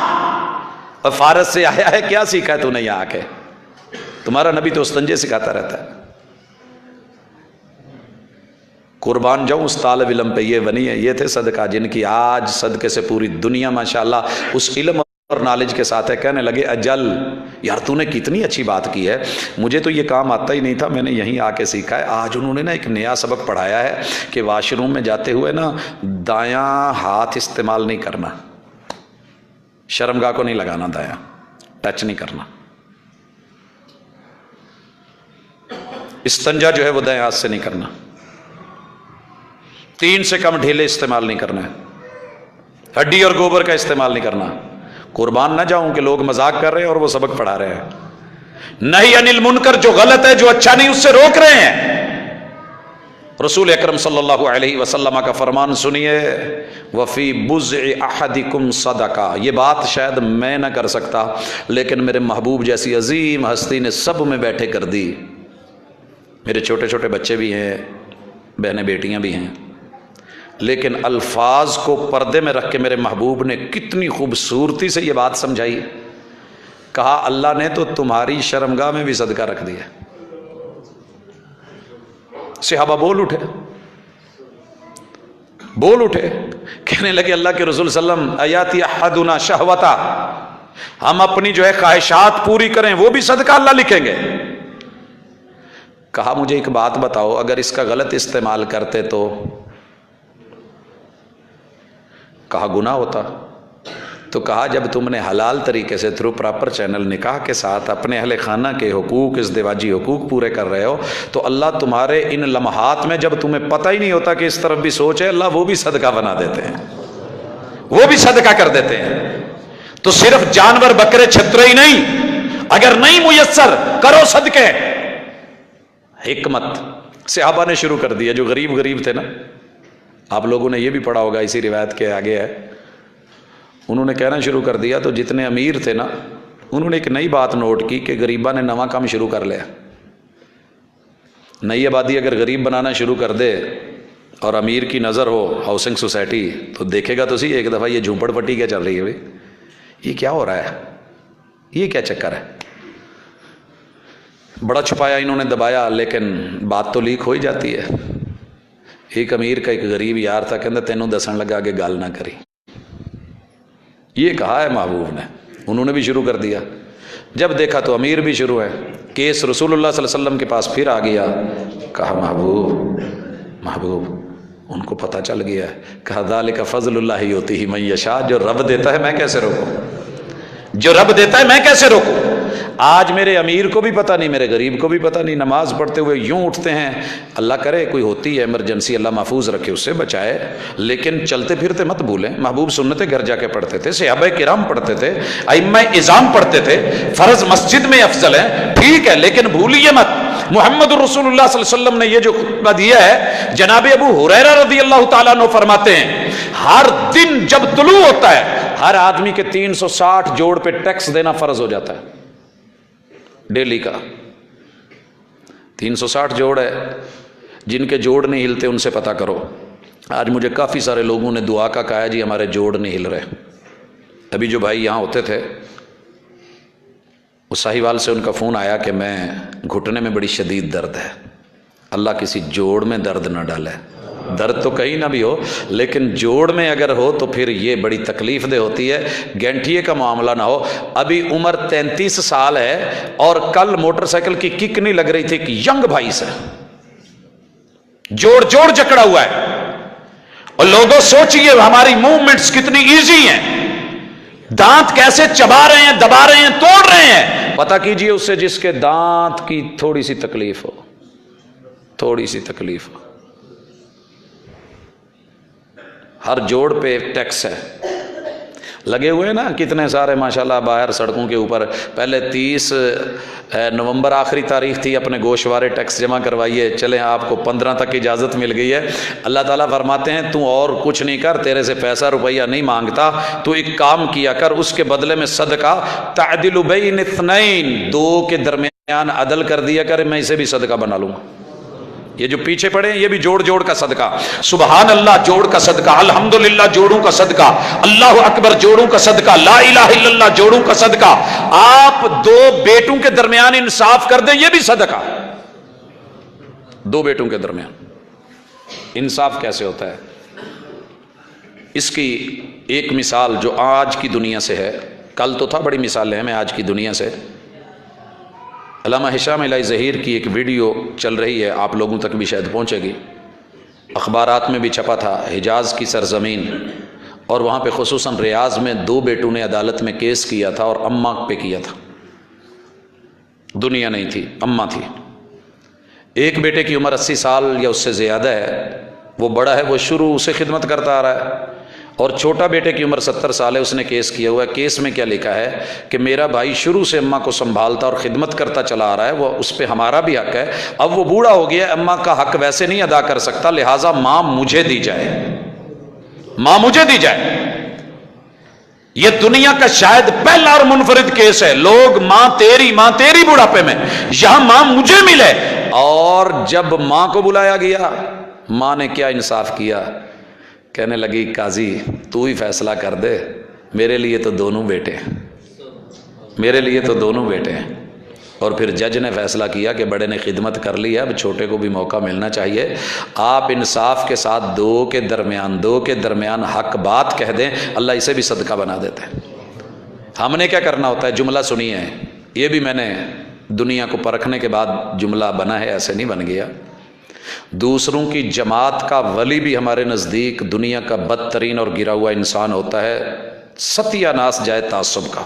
اور فارس سے آیا ہے، کیا سیکھا ہے تو نے یہاں آ کے؟ تمہارا نبی تو استنجے سکھاتا رہتا ہے. قربان جاؤں اس طالب علم پہ، یہ بنی ہے، یہ تھے صدقہ جن کی آج صدقے سے پوری دنیا ماشاءاللہ اس علم اور نالج کے ساتھ ہے. کہنے لگے اجل یار تو نے کتنی اچھی بات کی ہے، مجھے تو یہ کام آتا ہی نہیں تھا، میں نے یہیں آ کے سیکھا ہے. آج انہوں نے نا ایک نیا سبق پڑھایا ہے کہ واش روم میں جاتے ہوئے نا دایاں ہاتھ استعمال نہیں کرنا، شرمگاہ کو نہیں لگانا، دایاں ٹچ نہیں کرنا. استنجا جو ہے وہ دایاں ہاتھ سے نہیں کرنا. 3 سے کم ڈھیلے استعمال نہیں کرنا ہے. ہڈی اور گوبر کا استعمال نہیں کرنا. قربان نہ جاؤں کہ لوگ مذاق کر رہے ہیں اور وہ سبق پڑھا رہے ہیں. نہیں انل منکر، جو غلط ہے جو اچھا نہیں اس سے روک رہے ہیں. رسول اکرم صلی اللہ علیہ وسلم کا فرمان سنیے، وفی بضع احدکم صدقہ. یہ بات شاید میں نہ کر سکتا لیکن میرے محبوب جیسی عظیم ہستی نے سب میں بیٹھے کر دی. میرے چھوٹے چھوٹے بچے بھی ہیں، بہنیں بیٹیاں بھی ہیں، لیکن الفاظ کو پردے میں رکھ کے میرے محبوب نے کتنی خوبصورتی سے یہ بات سمجھائی. کہا اللہ نے تو تمہاری شرمگاہ میں بھی صدقہ رکھ دیا. صحابہ بول اٹھے کہنے لگے اللہ کے رسول صلی اللہ علیہ وسلم ایاتی احدنا شہوتا، ہم اپنی جو ہے خواہشات پوری کریں وہ بھی صدقہ اللہ لکھیں گے. کہا مجھے ایک بات بتاؤ، اگر اس کا غلط استعمال کرتے تو؟ کہا گناہ ہوتا؟ تو کہا جب تم نے حلال طریقے سے تھرو پراپر چینل نکاح کے ساتھ اپنے اہل خانہ کے حقوق، ازدواجی حقوق پورے کر رہے ہو، تو اللہ تمہارے ان لمحات میں جب تمہیں پتہ ہی نہیں ہوتا کہ اس طرف بھی سوچ ہے، اللہ وہ بھی صدقہ بنا دیتے ہیں، وہ بھی صدقہ کر دیتے ہیں۔ تو صرف جانور بکرے چھترے ہی نہیں، اگر نہیں میسر کرو صدقے۔ حکمت صحابہ نے شروع کر دیا، جو غریب تھے نا، آپ لوگوں نے یہ بھی پڑھا ہوگا، اسی روایت کے آگے ہے، انہوں نے کہنا شروع کر دیا۔ تو جتنے امیر تھے نا، انہوں نے ایک نئی بات نوٹ کی کہ غریبہ نے نواں کام شروع کر لیا۔ نئی آبادی اگر غریب بنانا شروع کر دے اور امیر کی نظر ہو ہاؤسنگ سوسائٹی، تو دیکھے گا تو سی ایک دفعہ یہ جھونپڑ پٹی کیا چل رہی ہے، بھائی یہ کیا ہو رہا ہے، یہ کیا چکر ہے۔ بڑا چھپایا انہوں نے، دبایا، لیکن بات تو لیک ہو ہی جاتی ہے۔ ایک امیر کا ایک غریب یار تھا، کہندا تینوں دسن لگا کہ گل نہ کری، یہ کہا ہے محبوب نے، انہوں نے بھی شروع کر دیا۔ جب دیکھا تو امیر بھی شروع ہے، کیس رسول اللہ صلی اللہ علیہ وسلم کے پاس پھر آ گیا، کہا محبوب ان کو پتہ چل گیا ہے، کہا ذالک فضل اللہ یؤتیہ من یشاء، جو رب دیتا ہے میں کیسے روکوں، جو رب دیتا ہے میں کیسے روکوں۔ آج میرے امیر کو بھی پتہ نہیں، میرے غریب کو بھی پتہ نہیں، نماز پڑھتے ہوئے یوں اٹھتے ہیں، اللہ کرے کوئی ہوتی ہے ایمرجنسی، اللہ محفوظ رکھے، اس سے بچائے، لیکن چلتے پھرتے مت بھولیں۔ محبوب سنتیں گھر جا کے پڑھتے تھے، صحابہ کرام پڑھتے تھے، ائمہ اعظام پڑھتے تھے، فرض مسجد میں افضل ہے ٹھیک ہے، لیکن بھولیے مت محمد رسول اللہ صلی اللہ علیہ وسلم نے یہ جو خطبہ دیا ہے، جناب ابو ہریرہ رضی اللہ تعالیٰ عنہ فرماتے ہیں، ہر دن جب طلوع ہوتا ہے، ہر آدمی کے 360 جوڑ پہ ٹیکس دینا فرض ہو جاتا ہے، ڈیلی کا 360 جوڑ ہے۔ جن کے جوڑ نہیں ہلتے ان سے پتہ کرو۔ آج مجھے کافی سارے لوگوں نے دعا کا کہا ہے، جی ہمارے جوڑ نہیں ہل رہے۔ ابھی جو بھائی یہاں ہوتے تھے، اس ساہیوال سے ان کا فون آیا کہ میں گھٹنے میں بڑی شدید درد ہے، اللہ کسی جوڑ میں درد نہ ڈالے۔ درد تو کہیں نہ بھی ہو، لیکن جوڑ میں اگر ہو تو پھر یہ بڑی تکلیف دہ ہوتی ہے، گینٹھیے کا معاملہ نہ ہو۔ ابھی عمر 33 سال ہے اور کل موٹر سائیکل کی کک نہیں لگ رہی تھی کہ ینگ بھائی سے جوڑ جکڑا ہوا ہے۔ اور لوگوں سوچئے ہماری موومنٹس کتنی ایزی ہیں، دانت کیسے چبا رہے ہیں، دبا رہے ہیں، توڑ رہے ہیں۔ پتہ کیجئے اس سے جس کے دانت کی تھوڑی سی تکلیف ہو، تھوڑی سی تکلیف ہو، ہر جوڑ پہ ٹیکس ہے لگے ہوئے نا، کتنے سارے ماشاءاللہ باہر سڑکوں کے اوپر۔ پہلے 30 نومبر آخری تاریخ تھی، اپنے گوشوارے ٹیکس جمع کروائیے، چلیں آپ کو 15 تک اجازت مل گئی ہے۔ اللہ تعالیٰ فرماتے ہیں تو اور کچھ نہیں کر، تیرے سے پیسہ روپیہ نہیں مانگتا، تو ایک کام کیا کر، اس کے بدلے میں صدقہ تعدل بین اثنین، دو کے درمیان عدل کر دیا کر، میں اسے بھی صدقہ بنا لوں گا۔ یہ جو پیچھے پڑے ہیں یہ بھی جوڑ کا صدقہ، سبحان اللہ جوڑ کا صدقہ، الحمدللہ جوڑوں کا صدقہ، اللہ اکبر جوڑوں کا صدقہ، لا الہ الا اللہ جوڑوں کا صدقہ۔ آپ دو بیٹوں کے درمیان انصاف کر دیں، یہ بھی صدقہ۔ دو بیٹوں کے درمیان انصاف کیسے ہوتا ہے، اس کی ایک مثال جو آج کی دنیا سے ہے، کل تو تھا بڑی مثالیں ہیں، میں آج کی دنیا سے، علامہ ہشام الہی ظہیر کی ایک ویڈیو چل رہی ہے، آپ لوگوں تک بھی شاید پہنچے گی، اخبارات میں بھی چھپا تھا، حجاز کی سرزمین، اور وہاں پہ خصوصاً ریاض میں دو بیٹوں نے عدالت میں کیس کیا تھا، اور اماں پہ کیا تھا، دنیا نہیں تھی، اماں تھی۔ ایک بیٹے کی عمر 80 سال یا اس سے زیادہ ہے، وہ بڑا ہے، وہ شروع سے خدمت کرتا آ رہا ہے، اور چھوٹا بیٹے کی عمر 70 سال ہے، اس نے کیس کیا ہوا ہے۔ کیس میں کیا لکھا ہے کہ میرا بھائی شروع سے اماں کو سنبھالتا اور خدمت کرتا چلا آ رہا ہے، وہ اس پہ ہمارا بھی حق ہے، اب وہ بوڑھا ہو گیا ہے، اماں کا حق ویسے نہیں ادا کر سکتا، لہٰذا ماں مجھے دی جائے، ماں مجھے دی جائے۔ یہ دنیا کا شاید پہلا اور منفرد کیس ہے، لوگ ماں تیری بڑھاپے میں، یہاں ماں مجھے ملے۔ اور جب ماں کو بلایا گیا، ماں نے کیا انصاف کیا، کہنے لگی قاضی تو ہی فیصلہ کر دے، میرے لیے تو دونوں بیٹے ہیں، میرے لیے تو دونوں بیٹے ہیں۔ اور پھر جج نے فیصلہ کیا کہ بڑے نے خدمت کر لی ہے، اب چھوٹے کو بھی موقع ملنا چاہیے، آپ انصاف کے ساتھ دو کے درمیان حق بات کہہ دیں، اللہ اسے بھی صدقہ بنا دیتے ہیں۔ ہم نے کیا کرنا ہوتا ہے، جملہ سنیے، یہ بھی میں نے دنیا کو پرکھنے کے بعد جملہ بنا ہے، ایسے نہیں بن گیا۔ دوسروں کی جماعت کا ولی بھی ہمارے نزدیک دنیا کا بدترین اور گرا ہوا انسان ہوتا ہے، ستیہ ناس جائے تعصب کا۔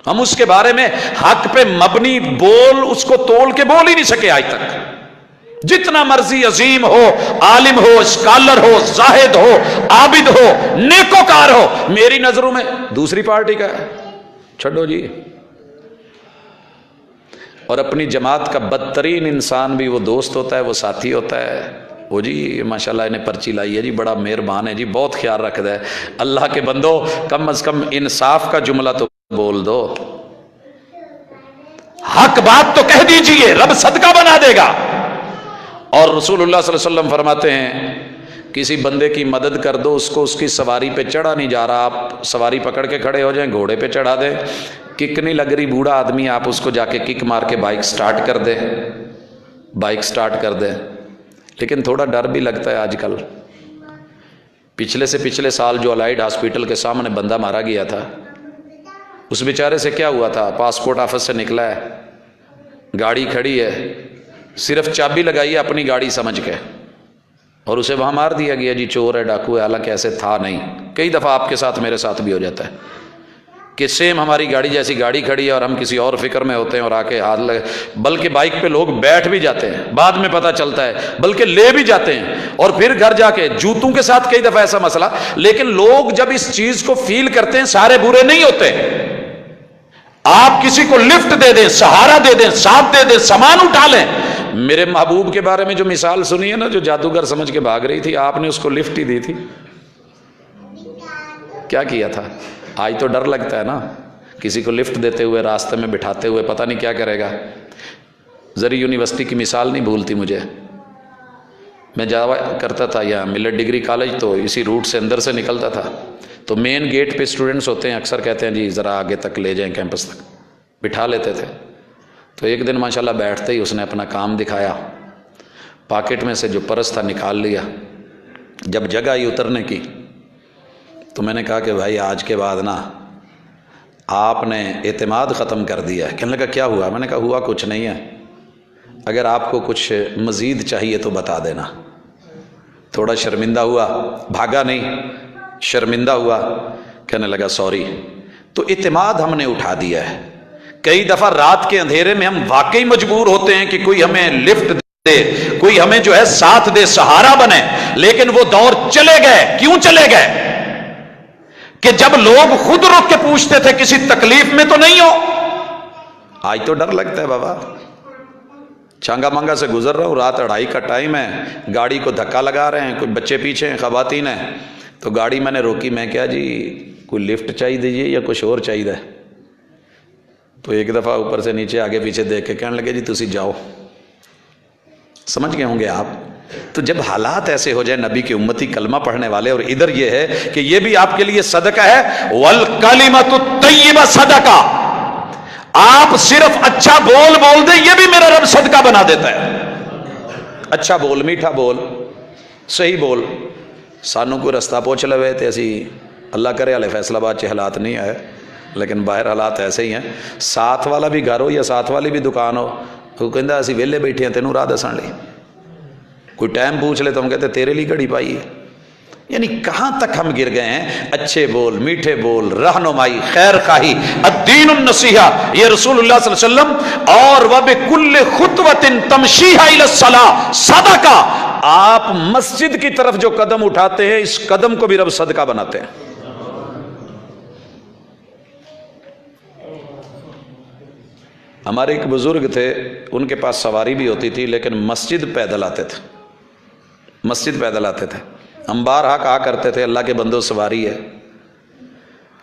ہم اس کے بارے میں حق پہ مبنی بول اس کو تول کے بول ہی نہیں سکے آج تک، جتنا مرضی عظیم ہو، عالم ہو، اسکالر ہو، زاہد ہو، عابد ہو، نیکوکار ہو، میری نظروں میں دوسری پارٹی کا ہے، چھڈو جی۔ اور اپنی جماعت کا بدترین انسان بھی وہ دوست ہوتا ہے، وہ ساتھی ہوتا ہے، وہ جی ماشاءاللہ انہیں پرچی لائی ہے جی، بڑا مہربان ہے جی، بہت خیال رکھتا ہے۔ اللہ کے بندو، کم از کم انصاف کا جملہ تو بول دو، حق بات تو کہہ دیجئے، رب صدقہ بنا دے گا۔ اور رسول اللہ صلی اللہ علیہ وسلم فرماتے ہیں کسی بندے کی مدد کر دو، اس کو اس کی سواری پہ چڑھا نہیں جا رہا، آپ سواری پکڑ کے کھڑے ہو جائیں، گھوڑے پہ چڑھا دیں، کک نہیں لگ رہی، بوڑھا آدمی، آپ اس کو جا کے کک مار کے بائک سٹارٹ کر دیں، بائک سٹارٹ کر دیں۔ لیکن تھوڑا ڈر بھی لگتا ہے آج کل۔ پچھلے سے پچھلے سال جو الائڈ ہاسپٹل کے سامنے بندہ مارا گیا تھا، اس بیچارے سے کیا ہوا تھا؟ پاسپورٹ آفس سے نکلا ہے، گاڑی کھڑی ہے، صرف چابی لگائی ہے اپنی گاڑی سمجھ کے، اور اسے وہاں مار دیا گیا جی، چور ہے، ڈاکو ہے، حالانکہ ایسے تھا نہیں۔ کئی دفعہ آپ کے ساتھ، میرے ساتھ بھی ہو جاتا ہے کہ سیم ہماری گاڑی جیسی گاڑی کھڑی ہے اور ہم کسی اور فکر میں ہوتے ہیں اور آ کے ہاتھ لگے، بلکہ بائک پہ لوگ بیٹھ بھی جاتے ہیں، بعد میں پتہ چلتا ہے، بلکہ لے بھی جاتے ہیں، اور پھر گھر جا کے جوتوں کے ساتھ کئی دفعہ ایسا مسئلہ۔ لیکن لوگ جب اس چیز کو فیل کرتے ہیں، سارے برے نہیں ہوتے۔ آپ کسی کو لفٹ دے دیں، سہارا دے دیں، ساتھ دے دیں، سامان اٹھا لیں۔ میرے محبوب کے بارے میں جو مثال سنی ہے نا، جو جادوگر سمجھ کے بھاگ رہی تھی، آپ نے اس کو لفٹ ہی دی تھی، کیا کیا تھا؟ آج تو ڈر لگتا ہے نا کسی کو لفٹ دیتے ہوئے، راستے میں بٹھاتے ہوئے، پتہ نہیں کیا کرے گا۔ زری یونیورسٹی کی مثال نہیں بھولتی مجھے، میں جاوا کرتا تھا یہاں ملٹ ڈگری کالج، تو اسی روٹ سے اندر سے نکلتا تھا، تو مین گیٹ پہ اسٹوڈنٹس ہوتے ہیں، اکثر کہتے ہیں جی ذرا آگے تک لے جائیں، کیمپس تک بٹھا لیتے تھے۔ تو ایک دن ماشاءاللہ بیٹھتے ہی اس نے اپنا کام دکھایا، پاکٹ میں سے جو پرس تھا نکال لیا۔ جب جگہ آئی اترنے کی تو میں نے کہا کہ بھائی آج کے بعد نا آپ نے اعتماد ختم کر دیا ہے۔ کہنے لگا کیا ہوا؟ میں نے کہا ہوا کچھ نہیں ہے، اگر آپ کو کچھ مزید چاہیے تو بتا دینا۔ تھوڑا شرمندہ ہوا، بھاگا نہیں، شرمندہ ہوا، کہنے لگا سوری۔ تو اعتماد ہم نے اٹھا دیا ہے۔ کئی دفعہ رات کے اندھیرے میں ہم واقعی مجبور ہوتے ہیں کہ کوئی ہمیں لفٹ دے، کوئی ہمیں جو ہے ساتھ دے، سہارا بنے، لیکن وہ دور چلے گئے۔ کیوں چلے گئے؟ کہ جب لوگ خود رک کے پوچھتے تھے کسی تکلیف میں تو نہیں ہو۔ آج تو ڈر لگتا ہے بابا، چانگا مانگا سے گزر رہا ہوں، رات 2:30 کا ٹائم ہے، گاڑی کو دھکا لگا رہے ہیں، کچھ بچے پیچھے ہیں، خواتین ہیں، تو گاڑی میں نے روکی، میں کیا جی کوئی لفٹ چاہیے دیجیے یا کچھ اور چاہیے؟ تو ایک دفعہ اوپر سے نیچے آگے پیچھے دیکھ کے کہنے لگے جی تسی جاؤ۔ سمجھ گئے ہوں گے آپ۔ تو جب حالات ایسے ہو جائے، نبی کی امتی کلمہ پڑھنے والے، اور ادھر یہ ہے کہ یہ بھی آپ کے لیے صدقہ ہے، وَالْكَلِمَةُ الطَّيِّبَةُ صدقہ، آپ صرف اچھا بول دیں، یہ بھی میرا رب صدقہ بنا دیتا ہے۔ اچھا بول، میٹھا بول، صحیح بول۔ سانوں کوئی رستہ پوچھ لوے تے اسی اللہ کرے والے فیصلہ باد چ حالات نہیں آئے، لیکن باہر حالات ایسے ہی ہیں۔ ساتھ والا بھی گھر ہو یا ساتھ والی بھی دکان ہو، وہ کہندا اسی ویلے بیٹھے ہیں تینوں راہ دسن لئی، کوئی ٹائم پوچھ لے تو ہم کہتے تیرے لیے گھڑی پائی ہے۔ یعنی کہاں تک ہم گر گئے ہیں؟ اچھے بول، میٹھے بول، رہنمائی، خیر خواہی، الدین النصیحہ، یہ رسول اللہ صلی اللہ علیہ وسلم۔ اور وَبِكُلِّ خُطْوَةٍ تَمْشِيهَا إِلَى الصَّلَاةِ صدقہ، آپ مسجد کی طرف جو قدم اٹھاتے ہیں، اس قدم کو بھی رب صدقہ بناتے ہیں۔ ہمارے ایک بزرگ تھے، ان کے پاس سواری بھی ہوتی تھی، لیکن مسجد پیدل آتے تھے، مسجد پیدل آتے تھے۔ ہم بارہا کہا کرتے تھے اللہ کے بندو سواری ہے،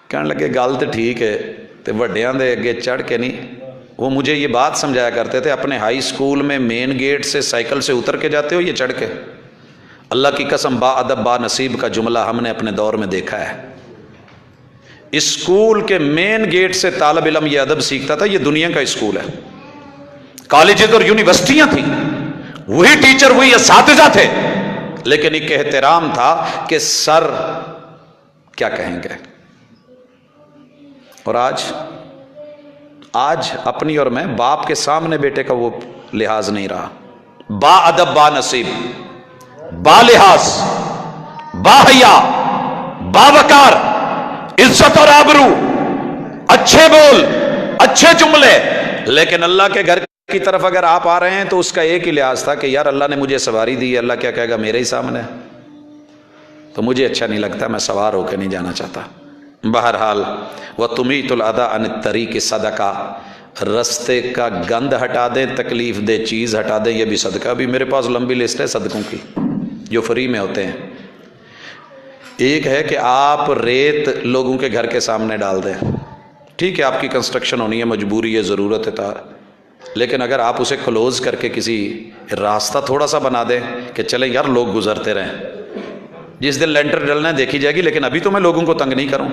کہنے لگے گل تو ٹھیک ہے، تو وڈیاں دے اگے چڑھ کے نہیں۔ وہ مجھے یہ بات سمجھایا کرتے تھے، اپنے ہائی اسکول میں مین گیٹ سے سائیکل سے اتر کے جاتے ہو یہ چڑھ کے؟ اللہ کی قسم، با ادب با نصیب کا جملہ ہم نے اپنے دور میں دیکھا ہے۔ اسکول کے مین گیٹ سے طالب علم یہ ادب سیکھتا تھا، یہ دنیا کا اسکول ہے، کالجز اور یونیورسٹیاں تھیں، وہی ٹیچر، وہی اساتذہ تھے، لیکن ایک احترام تھا کہ سر کیا کہیں گے۔ اور آج اپنی اور میں باپ کے سامنے بیٹے کا وہ لحاظ نہیں رہا، با ادب با نصیب، با لحاظ، با حیا، با وقار، عزت اور آبرو، اچھے بول، اچھے جملے. لیکن اللہ کے گھر کی طرف اگر آپ آ رہے ہیں تو اس کا ایک ہی لحاظ تھا کہ یار اللہ نے مجھے سواری دی ہے، اللہ کیا کہے گا میرے ہی سامنے، تو مجھے اچھا نہیں لگتا، میں سوار ہو کے نہیں جانا چاہتا. بہرحال وَتُمِيتُ الْأَذَىٰ عَنِ الطَّرِيقِ صدقہ، رستے کا گند ہٹا دیں، تکلیف دہ چیز ہٹا دیں، یہ بھی صدقہ. ابھی میرے پاس لمبی لسٹ ہے صدقوں کی جو فری میں ہوتے ہیں. ایک ہے کہ آپ ریت لوگوں کے گھر کے سامنے ڈال دیں، ٹھیک ہے آپ کی کنسٹرکشن ہونی ہے، مجبوری ہے، ضرورت ہے، لیکن اگر آپ اسے کلوز کر کے کسی راستہ تھوڑا سا بنا دیں کہ چلیں یار لوگ گزرتے رہیں، جس دن لینٹر ڈلنا ہے دیکھی جائے گی، لیکن ابھی تو میں لوگوں کو تنگ نہیں کروں.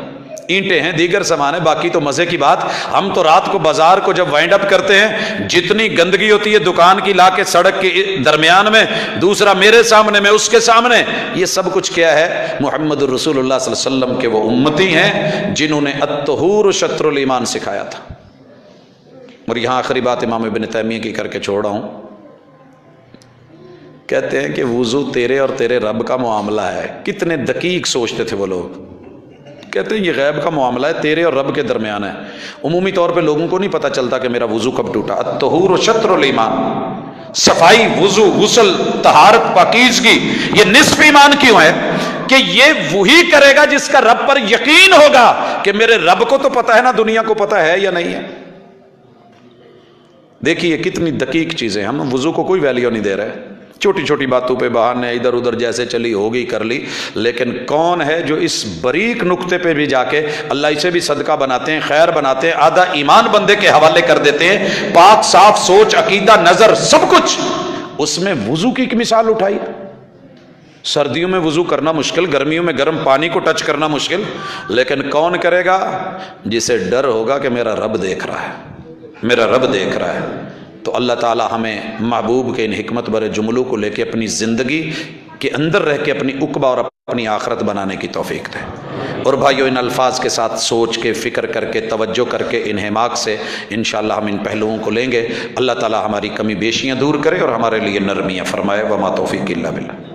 اینٹیں ہیں، دیگر سامان ہے، باقی تو مزے کی بات. ہم تو رات کو بازار کو جب وائنڈ اپ کرتے ہیں، جتنی گندگی ہوتی ہے دکان کی لا کے سڑک کے درمیان میں، دوسرا میرے سامنے، میں اس کے سامنے، یہ سب کچھ کیا ہے؟ محمد الرسول اللہ صلی اللہ علیہ وسلم کے وہ امتی ہیں جنہوں نے الطہور شطر الایمان سکھایا تھا. اور یہاں آخری بات امام ابن تیمیہ کی کر کے چھوڑ رہا ہوں. کہتے ہیں کہ وضو تیرے اور تیرے رب کا معاملہ ہے. کتنے دقیق سوچتے تھے وہ لوگ. کہتے ہیں یہ غیب کا معاملہ ہے، تیرے اور رب کے درمیان ہے. عمومی طور پہ لوگوں کو نہیں پتہ چلتا کہ میرا وضو کب ٹوٹا. الطہور شطر الایمان، صفائی، وضو، غسل، طہارت، پاکیزگی، یہ نصف ایمان کیوں ہے؟ کہ یہ وہی کرے گا جس کا رب پر یقین ہوگا کہ میرے رب کو تو پتہ ہے نا، دنیا کو پتہ ہے یا نہیں ہے. دیکھیے کتنی دقیق چیزیں. ہم وضو کو کوئی ویلیو نہیں دے رہے، چھوٹی چھوٹی باتوں پہ بہانے ادھر ادھر جیسے چلی ہوگی کر لی. لیکن کون ہے جو اس باریک نقطے پہ بھی جا کے اللہ اسے بھی صدقہ بناتے ہیں، خیر بناتے ہیں، آدھا ایمان بندے کے حوالے کر دیتے ہیں، پاک صاف سوچ، عقیدہ، نظر، سب کچھ. اس میں وضو کی ایک مثال اٹھائی. سردیوں میں وضو کرنا مشکل، گرمیوں میں گرم پانی کو ٹچ کرنا مشکل، لیکن کون کرے گا؟ جسے ڈر ہوگا کہ میرا رب دیکھ رہا ہے، میرا رب دیکھ رہا ہے. تو اللہ تعالی ہمیں محبوب کے ان حکمت برے جملوں کو لے کے اپنی زندگی کے اندر رہ کے اپنی عقبہ اور اپنی آخرت بنانے کی توفیق دے. اور بھائیو ان الفاظ کے ساتھ سوچ کے، فکر کر کے، توجہ کر کے، انہماک سے انشاءاللہ ہم ان پہلوؤں کو لیں گے. اللہ تعالی ہماری کمی بیشیاں دور کرے اور ہمارے لیے نرمیاں فرمائے. وما توفیق الا باللہ.